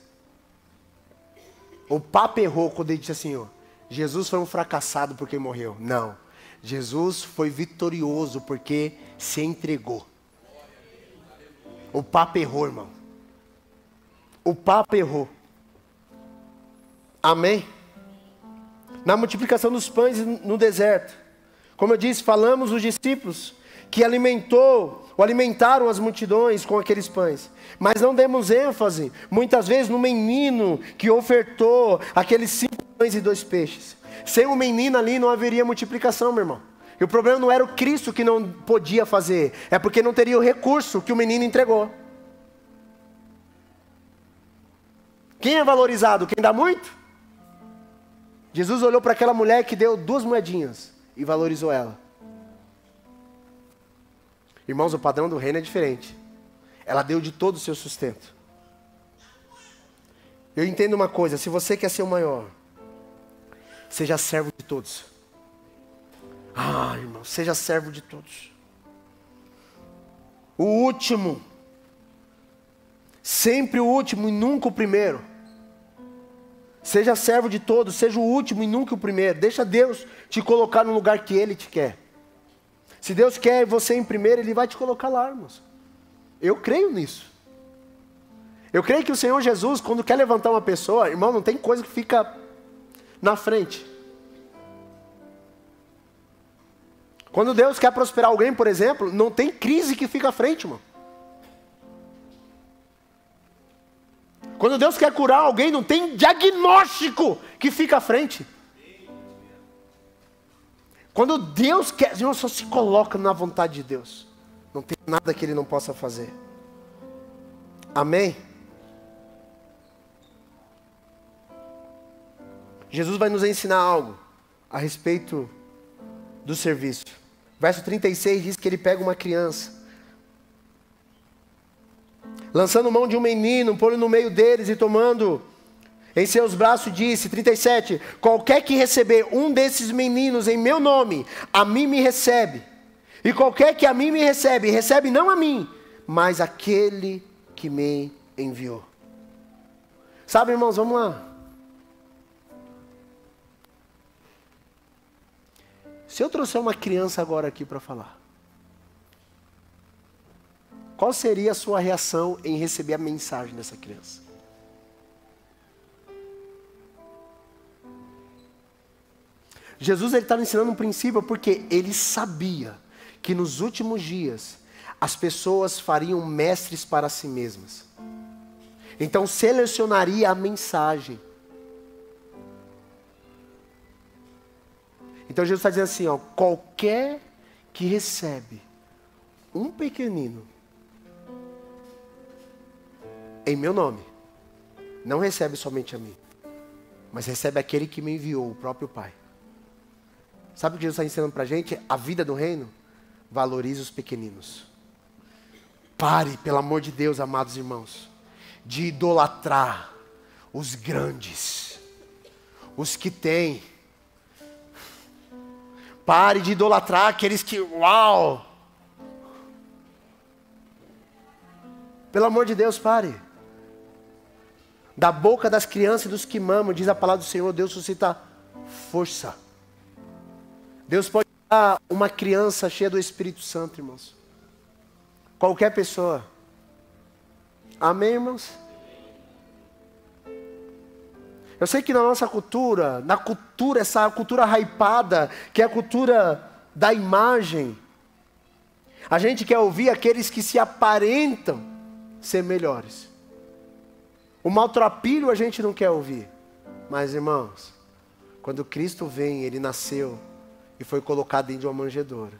A: O Papa errou quando ele disse assim, ó, Jesus foi um fracassado porque morreu. Não. Jesus foi vitorioso porque se entregou. O Papa errou, irmão. O Papa errou. Amém? Na multiplicação dos pães no deserto, como eu disse, falamos os discípulos que alimentaram as multidões com aqueles pães. Mas não demos ênfase, muitas vezes, no menino que ofertou aqueles 5 pães e 2 peixes. Sem o menino ali não haveria multiplicação, meu irmão. E o problema não era o Cristo que não podia fazer, é porque não teria o recurso que o menino entregou. Quem é valorizado? Quem dá muito? Jesus olhou para aquela mulher que deu 2 moedinhas e valorizou ela. Irmãos, o padrão do reino é diferente. Ela deu de todo o seu sustento. Eu entendo uma coisa, se você quer ser o maior, seja servo de todos. Ah, irmão, seja servo de todos. O último. Sempre o último e nunca o primeiro. Seja servo de todos, seja o último e nunca o primeiro. Deixa Deus te colocar no lugar que Ele te quer. Se Deus quer você em primeiro, Ele vai te colocar lá, irmãos. Eu creio nisso. Eu creio que o Senhor Jesus, quando quer levantar uma pessoa, irmão, não tem coisa que fica na frente. Quando Deus quer prosperar alguém, por exemplo, não tem crise que fica à frente, irmão. Quando Deus quer curar alguém, não tem diagnóstico que fica à frente. Quando Deus quer, Senhor, só se coloca na vontade de Deus. Não tem nada que Ele não possa fazer. Amém? Jesus vai nos ensinar algo a respeito do serviço. Verso 36 diz que Ele pega uma criança, lançando mão de um menino, pôr no meio deles e tomando em seus braços, disse, 37, qualquer que receber um desses meninos em meu nome, a mim me recebe. E qualquer que a mim me recebe, recebe não a mim, mas aquele que me enviou. Sabe, irmãos, vamos lá. Se eu trouxer uma criança agora aqui para falar, qual seria a sua reação em receber a mensagem dessa criança? Jesus está nos ensinando um princípio porque Ele sabia que nos últimos dias as pessoas fariam mestres para si mesmas. Então selecionaria a mensagem. Então Jesus está dizendo assim, ó, qualquer que recebe um pequenino em meu nome, não recebe somente a mim, mas recebe aquele que me enviou, o próprio Pai. Sabe o que Jesus está ensinando para a gente? A vida do reino valoriza os pequeninos. Pare, pelo amor de Deus, amados irmãos, de idolatrar os grandes, os que têm. Pare de idolatrar aqueles que, uau! Pelo amor de Deus, pare. Da boca das crianças e dos que mamam, diz a palavra do Senhor, Deus suscita força. Deus pode dar uma criança cheia do Espírito Santo, irmãos. Qualquer pessoa. Amém, irmãos? Eu sei que na nossa cultura, essa cultura hypada, que é a cultura da imagem, a gente quer ouvir aqueles que se aparentam ser melhores. O maltrapilho a gente não quer ouvir. Mas, irmãos, quando Cristo vem, Ele nasceu e foi colocado dentro de uma manjedoura.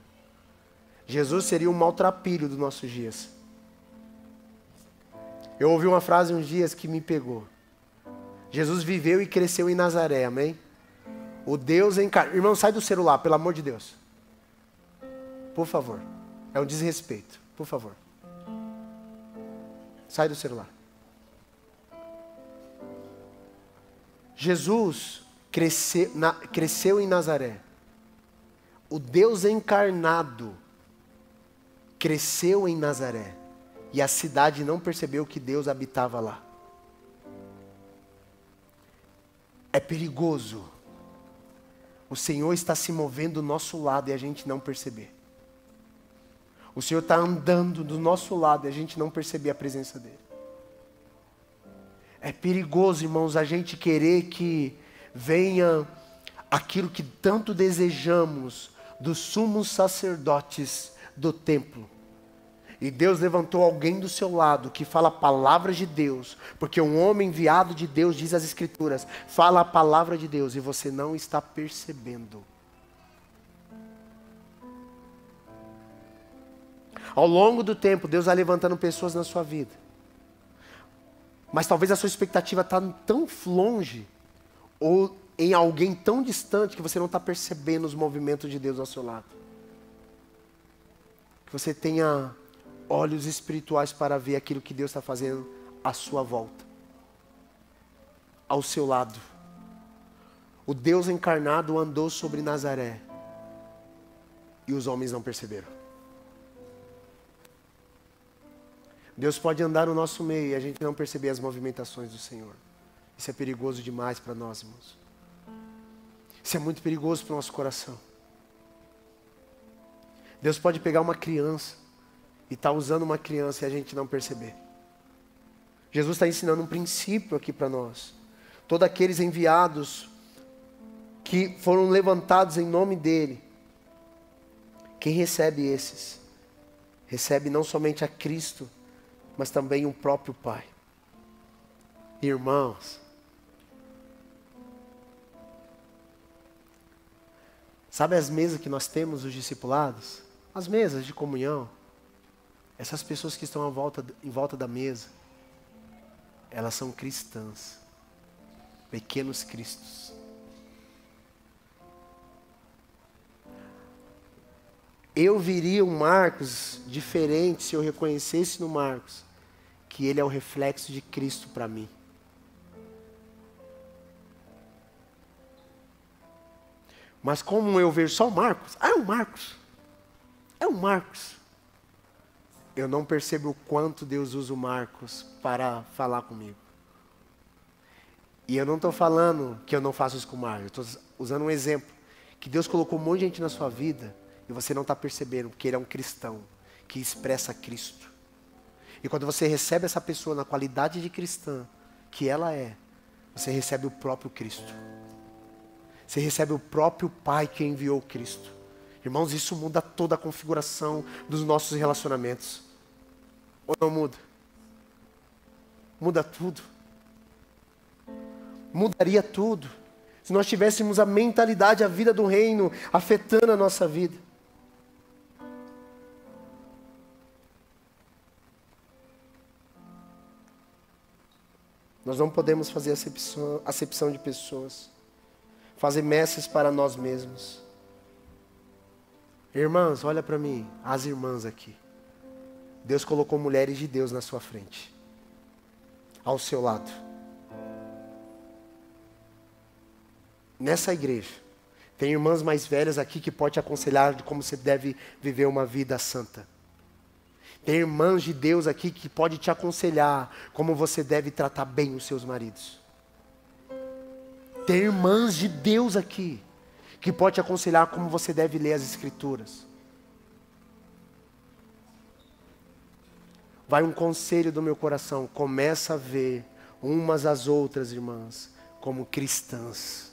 A: Jesus seria um maltrapilho dos nossos dias. Eu ouvi uma frase uns dias que me pegou. Jesus viveu e cresceu em Nazaré, amém? O Deus encarnado. Irmão, sai do celular, pelo amor de Deus. Por favor. É um desrespeito, por favor. Sai do celular. Jesus cresceu em Nazaré. O Deus encarnado cresceu em Nazaré. E a cidade não percebeu que Deus habitava lá. É perigoso. O Senhor está se movendo do nosso lado e a gente não perceber. O Senhor está andando do nosso lado e a gente não perceber a presença dEle. É perigoso, irmãos, a gente querer que venha aquilo que tanto desejamos dos sumos sacerdotes do templo. E Deus levantou alguém do seu lado que fala palavras de Deus, porque um homem enviado de Deus, diz as Escrituras, fala a palavra de Deus e você não está percebendo. Ao longo do tempo, Deus vai levantando pessoas na sua vida. Mas talvez a sua expectativa está tão longe, ou em alguém tão distante, que você não está percebendo os movimentos de Deus ao seu lado. Que você tenha olhos espirituais para ver aquilo que Deus está fazendo à sua volta, ao seu lado. O Deus encarnado andou sobre Nazaré e os homens não perceberam. Deus pode andar no nosso meio e a gente não perceber as movimentações do Senhor. Isso é perigoso demais para nós, irmãos. Isso é muito perigoso para o nosso coração. Deus pode pegar uma criança e está usando uma criança e a gente não perceber. Jesus está ensinando um princípio aqui para nós. Todos aqueles enviados que foram levantados em nome dEle, quem recebe esses? Recebe não somente a Cristo, mas também o próprio Pai. Irmãos, sabe as mesas que nós temos, os discipulados? As mesas de comunhão. Essas pessoas que estão em volta da mesa, elas são cristãs. Pequenos cristos. Eu viria um Marcos diferente se eu reconhecesse no Marcos que ele é o reflexo de Cristo para mim. Mas como eu vejo só o Marcos, é um Marcos. É um Marcos. Eu não percebo o quanto Deus usa o Marcos para falar comigo. E eu não estou falando que eu não faço isso com o Marcos. Eu estou usando um exemplo. Que Deus colocou um monte de gente na sua vida e você não está percebendo, porque ele é um cristão que expressa Cristo. E quando você recebe essa pessoa na qualidade de cristã que ela é, você recebe o próprio Cristo. Você recebe o próprio Pai que enviou Cristo. Irmãos, isso muda toda a configuração dos nossos relacionamentos. Ou não muda? Muda tudo. Mudaria tudo. Se nós tivéssemos a mentalidade, a vida do reino, afetando a nossa vida. Nós não podemos fazer acepção de pessoas. Fazer messes para nós mesmos. Irmãs, olha para mim, as irmãs aqui. Deus colocou mulheres de Deus na sua frente. Ao seu lado. Nessa igreja, tem irmãs mais velhas aqui que podem te aconselhar de como você deve viver uma vida santa. Tem irmãs de Deus aqui que podem te aconselhar como você deve tratar bem os seus maridos. Tem irmãs de Deus aqui que pode te aconselhar como você deve ler as Escrituras. Vai um conselho do meu coração, começa a ver umas às outras, irmãs, como cristãs.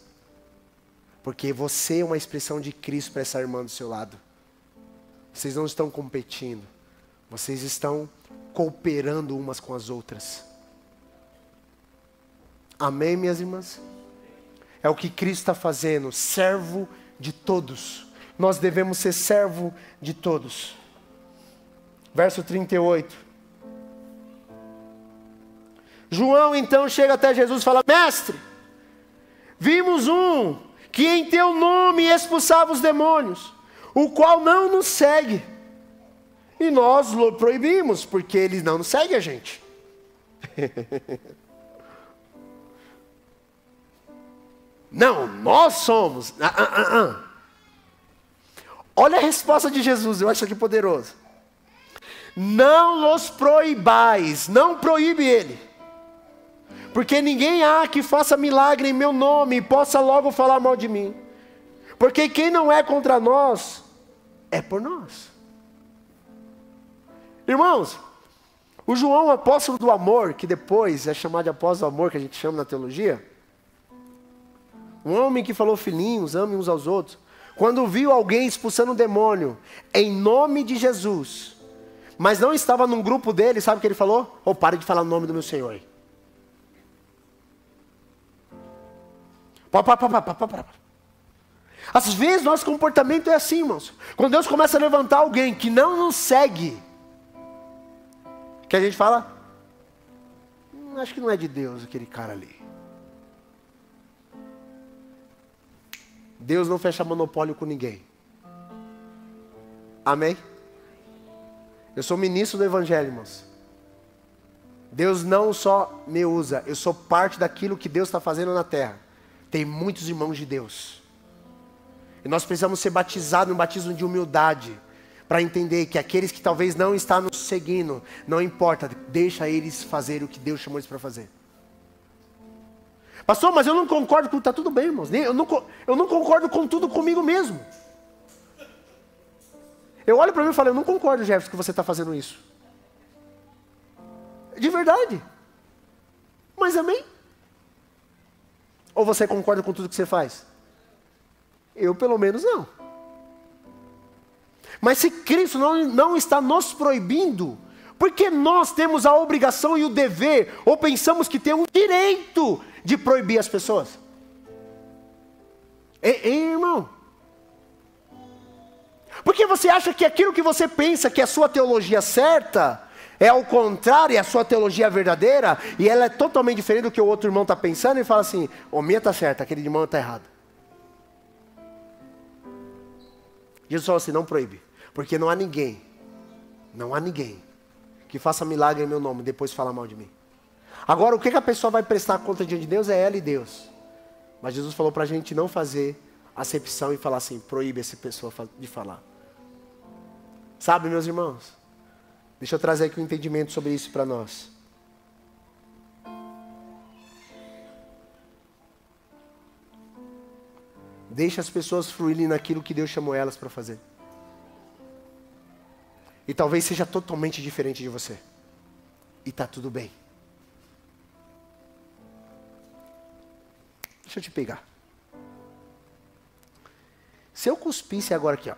A: Porque você é uma expressão de Cristo para essa irmã do seu lado. Vocês não estão competindo, vocês estão cooperando umas com as outras. Amém, minhas irmãs? É o que Cristo está fazendo, servo de todos. Nós devemos ser servo de todos. Verso 38. João então chega até Jesus e fala: Mestre, vimos um que em teu nome expulsava os demônios, o qual não nos segue. E nós o proibimos, porque ele não nos segue a gente. Não, nós somos. Olha a resposta de Jesus, eu acho aqui poderoso. Não os proibais, não proíbe ele. Porque ninguém há que faça milagre em meu nome e possa logo falar mal de mim. Porque quem não é contra nós, é por nós. Irmãos, o João, apóstolo do amor, que depois é chamado de apóstolo do amor, que a gente chama na teologia, um homem que falou: filhinhos, amem uns aos outros. Quando viu alguém expulsando um demônio, em nome de Jesus, mas não estava num grupo dele, sabe o que ele falou? Pare de falar o nome do meu Senhor. Às vezes nosso comportamento é assim, irmãos. Quando Deus começa a levantar alguém que não nos segue, que a gente fala: acho que não é de Deus aquele cara ali. Deus não fecha monopólio com ninguém. Amém? Eu sou ministro do Evangelho, irmãos. Deus não só me usa, eu sou parte daquilo que Deus está fazendo na terra. Tem muitos irmãos de Deus. E nós precisamos ser batizados num batismo de humildade, para entender que aqueles que talvez não estão nos seguindo, não importa, deixa eles fazer o que Deus chamou eles para fazer. Pastor, mas eu não concordo com... Está tudo bem, irmãos. Eu não concordo com tudo comigo mesmo. Eu olho para mim e falo: eu não concordo, Jefferson, que você está fazendo isso. De verdade. Mas amém? Ou você concorda com tudo que você faz? Eu pelo menos não. Mas se Cristo não está nos proibindo, Porque nós temos a obrigação e o dever, ou pensamos que tem um direito de proibir as pessoas. Hein, irmão? Porque você acha que aquilo que você pensa que é a sua teologia certa, é ao contrário, é a sua teologia verdadeira, e ela é totalmente diferente do que o outro irmão está pensando, e fala assim, o minha está certa, aquele irmão está errado. Jesus falou assim, não proíbe, porque não há ninguém que faça milagre em meu nome e depois fala mal de mim. Agora, o que a pessoa vai prestar conta diante de Deus é ela e Deus. Mas Jesus falou para a gente não fazer acepção e falar assim, proíbe essa pessoa de falar. Sabe, meus irmãos? Deixa eu trazer aqui um entendimento sobre isso para nós. Deixa as pessoas fluírem naquilo que Deus chamou elas para fazer. E talvez seja totalmente diferente de você. E está tudo bem. Deixa eu te pegar. Se eu cuspisse agora aqui, ó.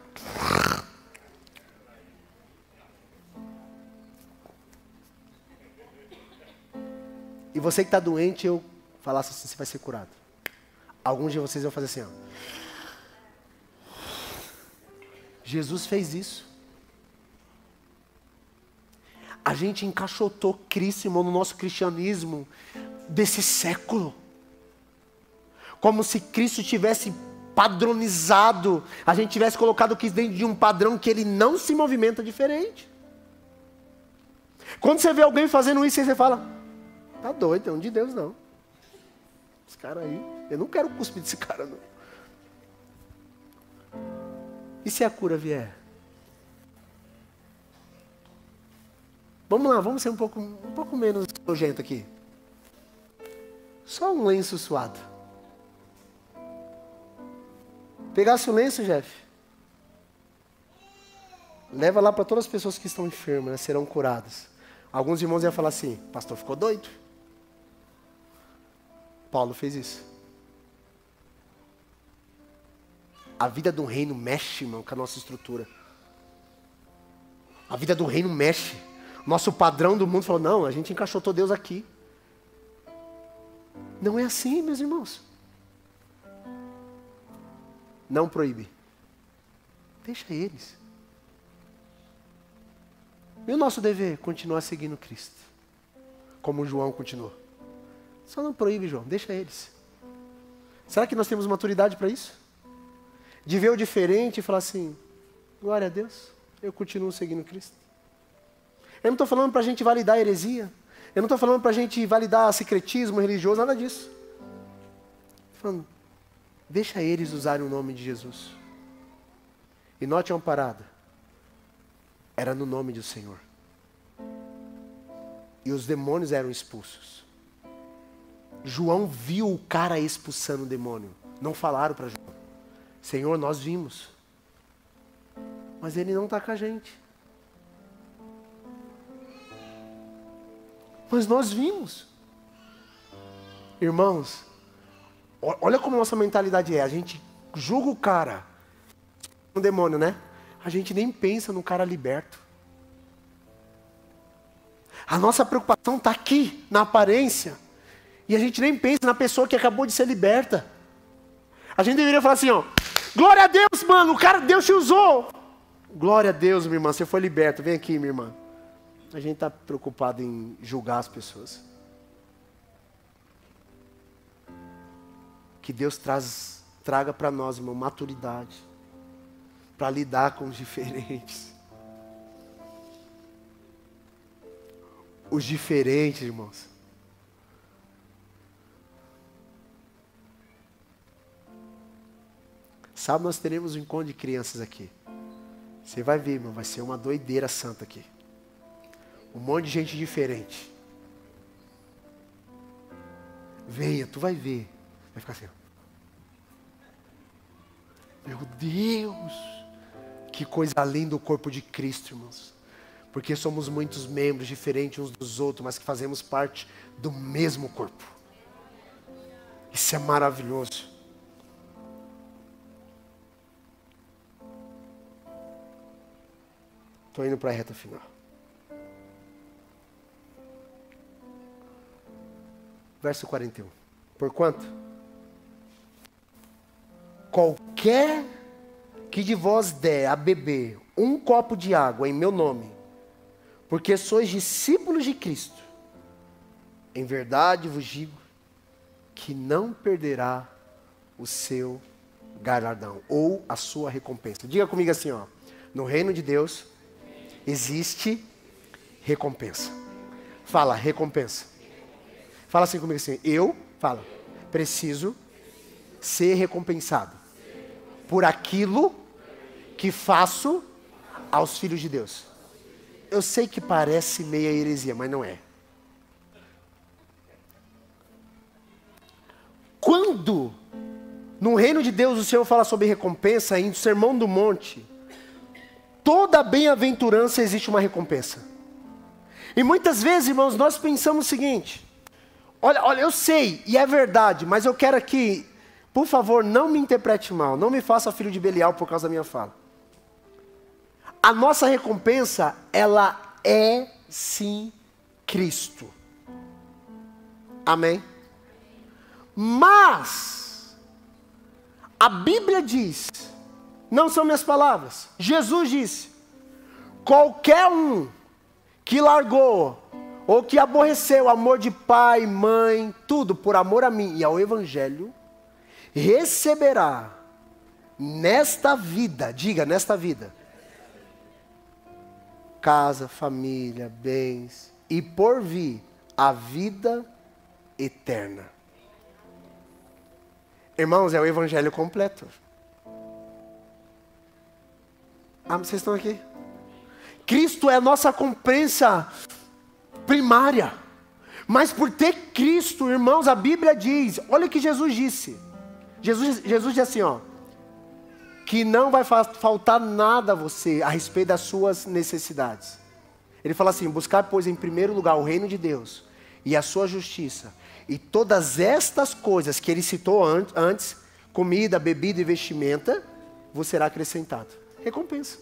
A: E você que está doente, eu falasse assim, você vai ser curado. Alguns de vocês vão fazer assim, ó. Jesus fez isso. A gente encaixotou Cristo, irmão, no nosso cristianismo desse século. Como se Cristo tivesse padronizado, a gente tivesse colocado Cristo dentro de um padrão que ele não se movimenta diferente. Quando você vê alguém fazendo isso, você fala, tá doido, é um de Deus não. Esse cara aí, eu não quero cuspir desse cara não. E se a cura vier? Vamos lá, vamos ser um pouco menos nojento aqui. Só um lenço suado. Pegasse o lenço, Jeff. Leva lá para todas as pessoas que estão enfermas, né, serão curadas. Alguns irmãos iam falar assim, pastor ficou doido. Paulo fez isso. A vida do reino mexe, irmão, com a nossa estrutura. A vida do reino mexe. Nosso padrão do mundo falou, não, a gente encaixotou Deus aqui. Não é assim, meus irmãos. Não proíbe. Deixa eles. E o nosso dever? Continuar seguindo Cristo. Como João continuou. Só não proíbe, João, deixa eles. Será que nós temos maturidade para isso? De ver o diferente e falar assim, glória a Deus, eu continuo seguindo Cristo. Eu não estou falando para a gente validar a heresia. Eu não estou falando para a gente validar secretismo religioso, nada disso. Estou falando, deixa eles usarem o nome de Jesus. E note uma parada. Era no nome do Senhor. E os demônios eram expulsos. João viu o cara expulsando o demônio. Não falaram para João. Senhor, nós vimos. Mas ele não está com a gente. Mas nós vimos. Irmãos, olha como nossa mentalidade é. A gente julga o cara. Um demônio, né? A gente nem pensa no cara liberto. A nossa preocupação está aqui, na aparência. E a gente nem pensa na pessoa que acabou de ser liberta. A gente deveria falar assim, ó. Glória a Deus, mano, o cara, Deus te usou. Glória a Deus, minha irmã, você foi liberta. Vem aqui, minha irmã. A gente está preocupado em julgar as pessoas. Que Deus traga para nós, irmão, maturidade. Para lidar com os diferentes. Os diferentes, irmãos. Sábado nós teremos um encontro de crianças aqui. Você vai ver, irmão, vai ser uma doideira santa aqui. Um monte de gente diferente. Venha, tu vai ver. Vai ficar assim. Meu Deus! Que coisa linda o corpo de Cristo, irmãos. Porque somos muitos membros diferentes uns dos outros, mas que fazemos parte do mesmo corpo. Isso é maravilhoso. Estou indo para a reta final. Verso 41. Porquanto, qualquer que de vós der a beber um copo de água em meu nome, porque sois discípulos de Cristo, em verdade vos digo que não perderá o seu galardão ou a sua recompensa. Diga comigo assim, ó. No reino de Deus existe recompensa. Fala, recompensa. Fala assim comigo assim, fala, preciso ser recompensado por aquilo que faço aos filhos de Deus. Eu sei que parece meia heresia, mas não é. Quando no reino de Deus o Senhor fala sobre recompensa, em Sermão do Monte, toda bem-aventurança existe uma recompensa. E muitas vezes, irmãos, nós pensamos o seguinte, olha, eu sei, e é verdade, mas eu quero aqui, por favor, não me interprete mal, não me faça filho de Belial por causa da minha fala. A nossa recompensa, ela é sim Cristo. Amém? Mas, a Bíblia diz, não são minhas palavras, Jesus disse, qualquer um que largou ou que aborreceu o amor de pai, mãe, tudo por amor a mim e ao Evangelho, receberá nesta vida, diga nesta vida, casa, família, bens e por vir a vida eterna. Irmãos, é o Evangelho completo. Vocês estão aqui? Cristo é a nossa recompensa primária. Mas por ter Cristo, irmãos, a Bíblia diz, olha o que Jesus disse. Jesus disse assim, ó, que não vai faltar nada a você a respeito das suas necessidades. Ele fala assim, buscar, pois, em primeiro lugar o reino de Deus e a sua justiça. E todas estas coisas que ele citou antes, comida, bebida e vestimenta, vos será acrescentado. Recompensa.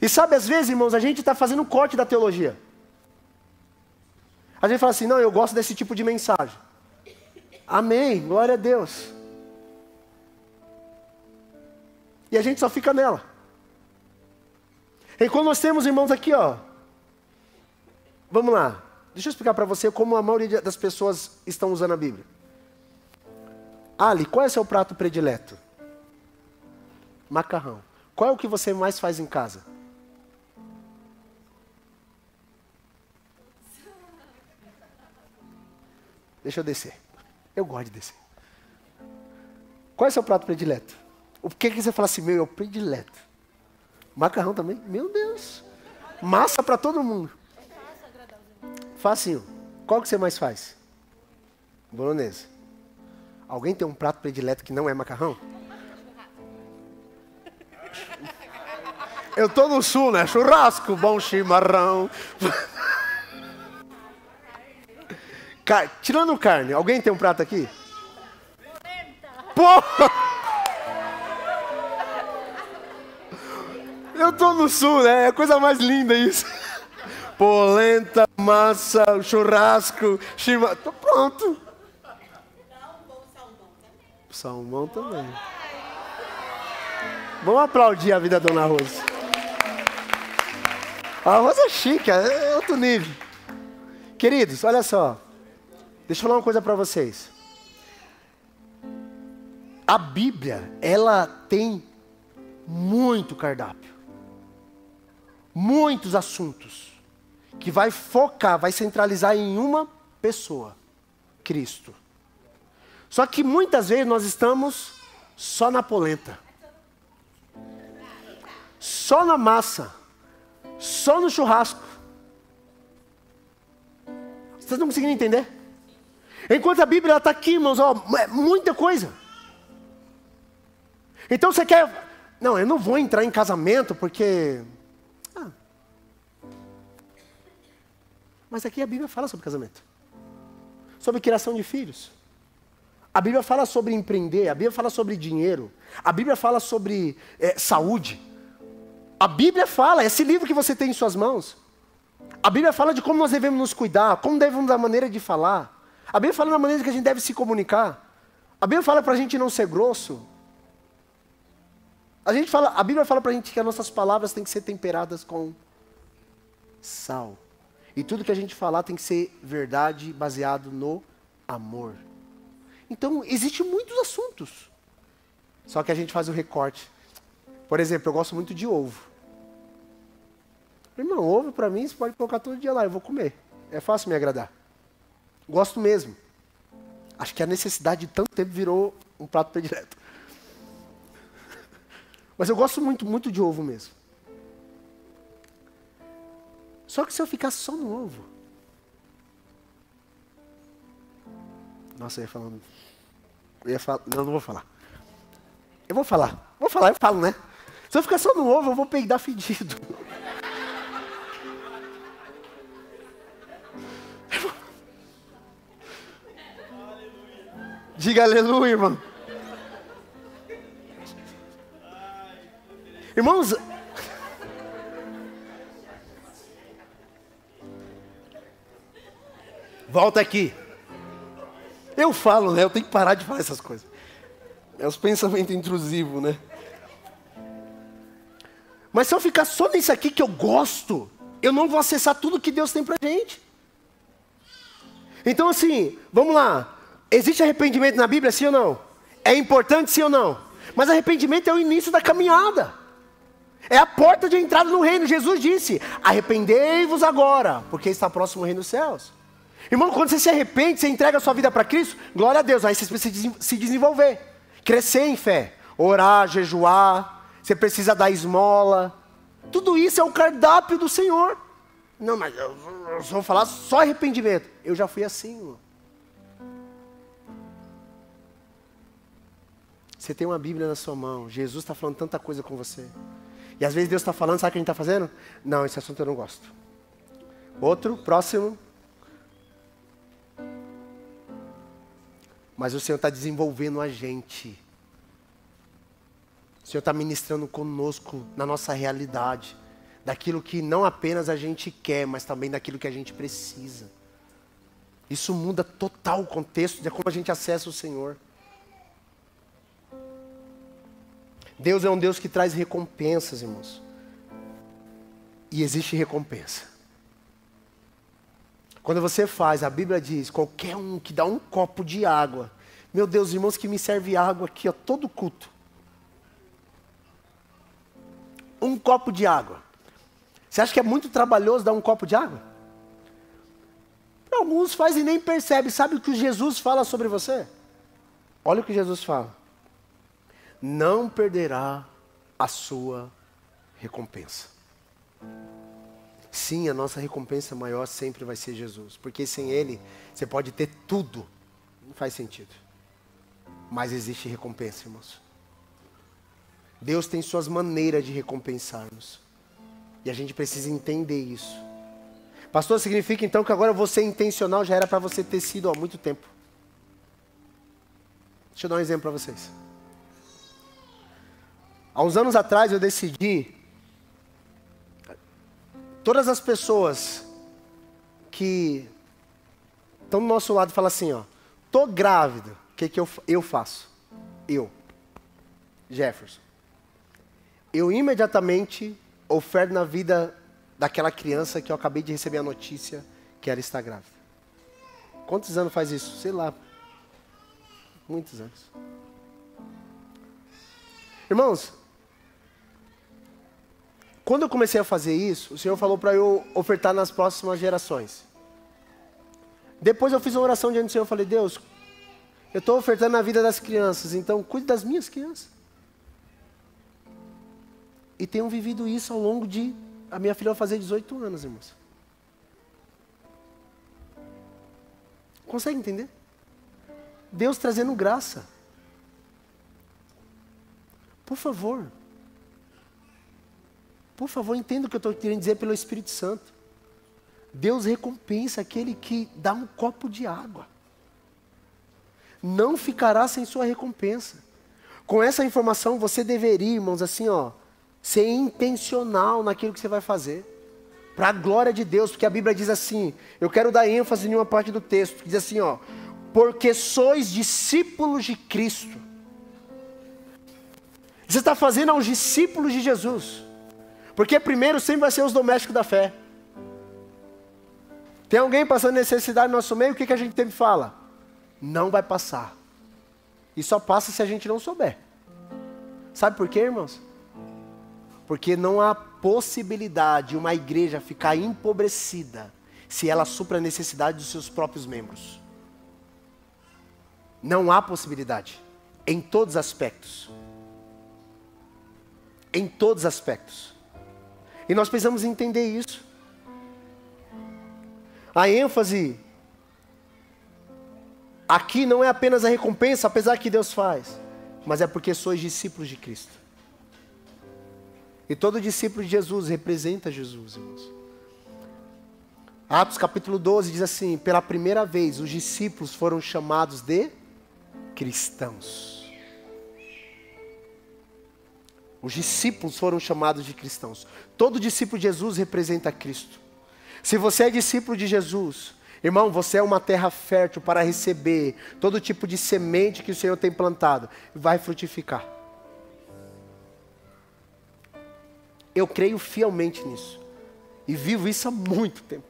A: E sabe, às vezes, irmãos, a gente está fazendo um corte da teologia. A gente fala assim, não, eu gosto desse tipo de mensagem. Amém, glória a Deus. E a gente só fica nela. E quando nós temos, irmãos, aqui, ó. Vamos lá. Deixa eu explicar para você como a maioria das pessoas estão usando a Bíblia. Ali, qual é o seu prato predileto? Macarrão. Qual é o que você mais faz em casa? Deixa eu descer. Eu gosto de descer. Qual é o seu prato predileto? O que você fala assim, meu, é o predileto? Macarrão também? Meu Deus. Massa para todo mundo. Facinho. Qual que você mais faz? Bolonesa. Alguém tem um prato predileto que não é macarrão? Eu tô no sul, né? Churrasco, bom chimarrão. Tirando carne, alguém tem um prato aqui? Porra! Eu tô no sul, né? É a coisa mais linda isso. Polenta, massa, churrasco, chimarrão. Tô pronto. Salmão também. Vamos aplaudir a vida da Dona Rosa. A Rosa é chique, é outro nível. Queridos, olha só. Deixa eu falar uma coisa para vocês. A Bíblia, ela tem muito cardápio. Muitos assuntos. Que vai focar, vai centralizar em uma pessoa. Cristo. Só que muitas vezes nós estamos só na polenta. Só na massa. Só no churrasco. Vocês não conseguem entender? Enquanto a Bíblia está aqui, irmãos, ó, é muita coisa. Então você quer... Não, eu não vou entrar em casamento porque... Mas aqui a Bíblia fala sobre casamento. Sobre criação de filhos. A Bíblia fala sobre empreender. A Bíblia fala sobre dinheiro. A Bíblia fala sobre saúde. A Bíblia fala, esse livro que você tem em suas mãos. A Bíblia fala de como nós devemos nos cuidar, como devemos da maneira de falar. A Bíblia fala da maneira que a gente deve se comunicar. A Bíblia fala para a gente não ser grosso. A Bíblia fala para a gente que as nossas palavras têm que ser temperadas com sal. E tudo que a gente falar tem que ser verdade baseado no amor. Então, existem muitos assuntos. Só que a gente faz o recorte. Por exemplo, eu gosto muito de ovo. Irmão, ovo para mim, você pode colocar todo dia lá, eu vou comer. É fácil me agradar. Gosto mesmo. Acho que a necessidade de tanto tempo virou um prato predileto. Mas eu gosto muito, muito de ovo mesmo. Só que se eu ficar só no ovo... Nossa, eu ia falando... Não vou falar. Eu vou falar. Eu falo, né? Se eu ficar só no ovo, eu vou peidar fedido. Diga aleluia, irmão. Irmãos, volta aqui. Eu falo, né? Eu tenho que parar de falar essas coisas. É os pensamentos intrusivos, né? Mas se eu ficar só nisso aqui que eu gosto, eu não vou acessar tudo que Deus tem pra gente. Então assim, vamos lá. Existe arrependimento na Bíblia, sim ou não? É importante, sim ou não? Mas arrependimento é o início da caminhada. É a porta de entrada no reino. Jesus disse, arrependei-vos agora, porque está próximo o reino dos céus. Irmão, quando você se arrepende, você entrega a sua vida para Cristo, glória a Deus, aí você precisa se desenvolver, crescer em fé, orar, jejuar, você precisa dar esmola. Tudo isso é o cardápio do Senhor. Não, mas eu vou falar só arrependimento. Eu já fui assim, irmão. Você tem uma Bíblia na sua mão, Jesus está falando tanta coisa com você. E às vezes Deus está falando, sabe o que a gente está fazendo? Não, esse assunto eu não gosto. Outro, próximo. Mas o Senhor está desenvolvendo a gente. O Senhor está ministrando conosco na nossa realidade. Daquilo que não apenas a gente quer, mas também daquilo que a gente precisa. Isso muda total o contexto de como a gente acessa o Senhor. Deus é um Deus que traz recompensas, irmãos. E existe recompensa. Quando você faz, a Bíblia diz, qualquer um que dá um copo de água. Meu Deus, irmãos, que me serve água aqui, ó, todo culto. Um copo de água. Você acha que é muito trabalhoso dar um copo de água? Alguns fazem e nem percebem. Sabe o que Jesus fala sobre você? Olha o que Jesus fala. Não perderá a sua recompensa. Sim, a nossa recompensa maior sempre vai ser Jesus. Porque sem Ele, você pode ter tudo. Não faz sentido. Mas existe recompensa, irmãos. Deus tem suas maneiras de recompensar-nos. E a gente precisa entender isso. Pastor, significa então que agora você intencional já era para você ter sido há muito tempo. Deixa eu dar um exemplo para vocês. Há uns anos atrás eu decidi, todas as pessoas que estão do nosso lado falam assim, ó, tô grávida, o que eu faço? Jefferson. Eu imediatamente oferto na vida daquela criança que eu acabei de receber a notícia que ela está grávida. Quantos anos faz isso? Sei lá. Muitos anos. Irmãos, quando eu comecei a fazer isso, o Senhor falou para eu ofertar nas próximas gerações. Depois eu fiz uma oração diante do Senhor, eu falei, Deus, eu estou ofertando na vida das crianças, então cuide das minhas crianças. E tenho vivido isso ao longo de... A minha filha vai fazer 18 anos, irmãos. Consegue entender? Deus trazendo graça. Por favor, entenda o que eu estou querendo dizer pelo Espírito Santo. Deus recompensa aquele que dá um copo de água. Não ficará sem sua recompensa. Com essa informação, você deveria, irmãos, assim, ó, ser intencional naquilo que você vai fazer. para a glória de Deus, porque a Bíblia diz assim, eu quero dar ênfase em uma parte do texto, que diz assim, ó, porque sois discípulos de Cristo. Você está fazendo aos discípulos de Jesus, porque primeiro sempre vai ser os domésticos da fé. Tem alguém passando necessidade no nosso meio, o que a gente sempre fala? Não vai passar. E só passa se a gente não souber. Sabe por quê, irmãos? Porque não há possibilidade de uma igreja ficar empobrecida se ela supra a necessidade dos seus próprios membros. Não há possibilidade. Em todos os aspectos. Em todos os aspectos. E nós precisamos entender isso. A ênfase aqui não é apenas a recompensa, apesar que Deus faz, mas é porque sois discípulos de Cristo. E todo discípulo de Jesus representa Jesus, irmãos. Atos capítulo 12 diz assim, pela primeira vez os discípulos foram chamados de cristãos. Os discípulos foram chamados de cristãos. Todo discípulo de Jesus representa Cristo. Se você é discípulo de Jesus, irmão, você é uma terra fértil para receber todo tipo de semente que o Senhor tem plantado. Vai frutificar. Eu creio fielmente nisso. E vivo isso há muito tempo.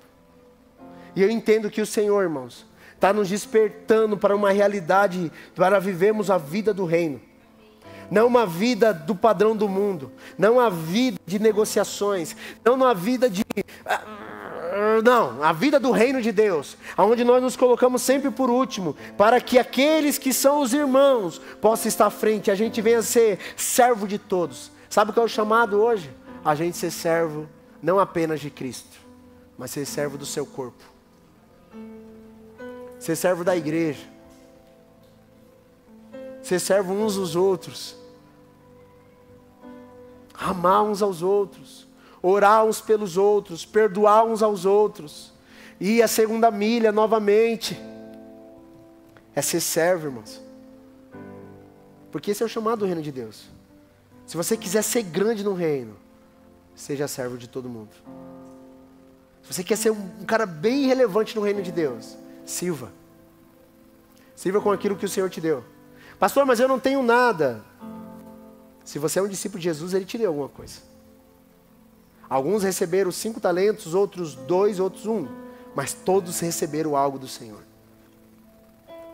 A: E eu entendo que o Senhor, irmãos, está nos despertando para uma realidade, para vivermos a vida do reino. Não uma vida do padrão do mundo. Não uma vida de negociações. Não uma vida de... Não, a vida do reino de Deus, onde nós nos colocamos sempre por último, para que aqueles que são os irmãos possam estar à frente, a gente venha ser servo de todos. Sabe o que é o chamado hoje? A gente ser servo não apenas de Cristo, mas ser servo do seu corpo. Ser servo da igreja. Ser servo uns dos outros. Amar uns aos outros. Orar uns pelos outros, perdoar uns aos outros, ir a segunda milha novamente, é ser servo, irmãos, porque esse é o chamado do reino de Deus. Se você quiser ser grande no reino, seja servo de todo mundo. Se você quer ser um cara bem relevante no reino de Deus, sirva. Sirva com aquilo que o Senhor te deu. Pastor, mas eu não tenho nada. Se você é um discípulo de Jesus, Ele te deu alguma coisa. Alguns receberam 5 talentos, outros 2, outros 1. Mas todos receberam algo do Senhor.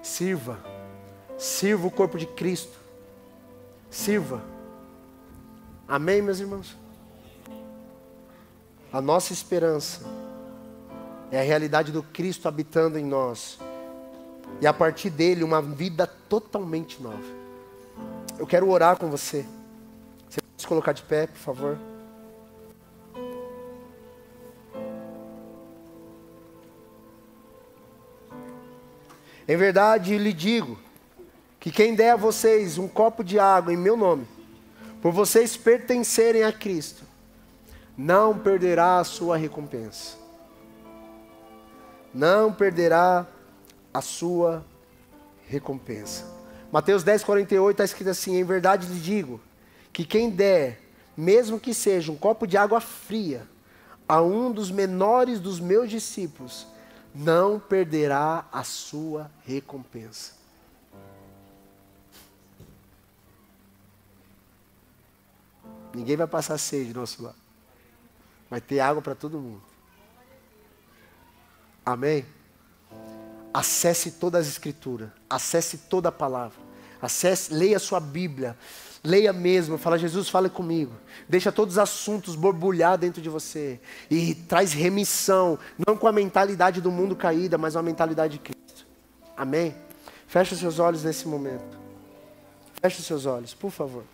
A: Sirva. Sirva o corpo de Cristo. Sirva. Amém, meus irmãos? A nossa esperança é a realidade do Cristo habitando em nós. E a partir dele, uma vida totalmente nova. Eu quero orar com você. Você pode se colocar de pé, por favor? Em verdade lhe digo, que quem der a vocês um copo de água em meu nome, por vocês pertencerem a Cristo, não perderá a sua recompensa. Não perderá a sua recompensa. Mateus 10:48 está escrito assim, em verdade lhe digo, que quem der, mesmo que seja um copo de água fria, a um dos menores dos meus discípulos, não perderá a sua recompensa. Ninguém vai passar sede do nosso lado. Vai ter água para todo mundo. Amém? Acesse todas as escrituras. Acesse toda a palavra. Acesse, leia a sua Bíblia. Leia mesmo. Fala, Jesus, fala comigo. Deixa todos os assuntos borbulhar dentro de você. E traz remissão. Não com a mentalidade do mundo caída, mas uma mentalidade de Cristo. Amém? Feche os seus olhos nesse momento. Feche os seus olhos, por favor.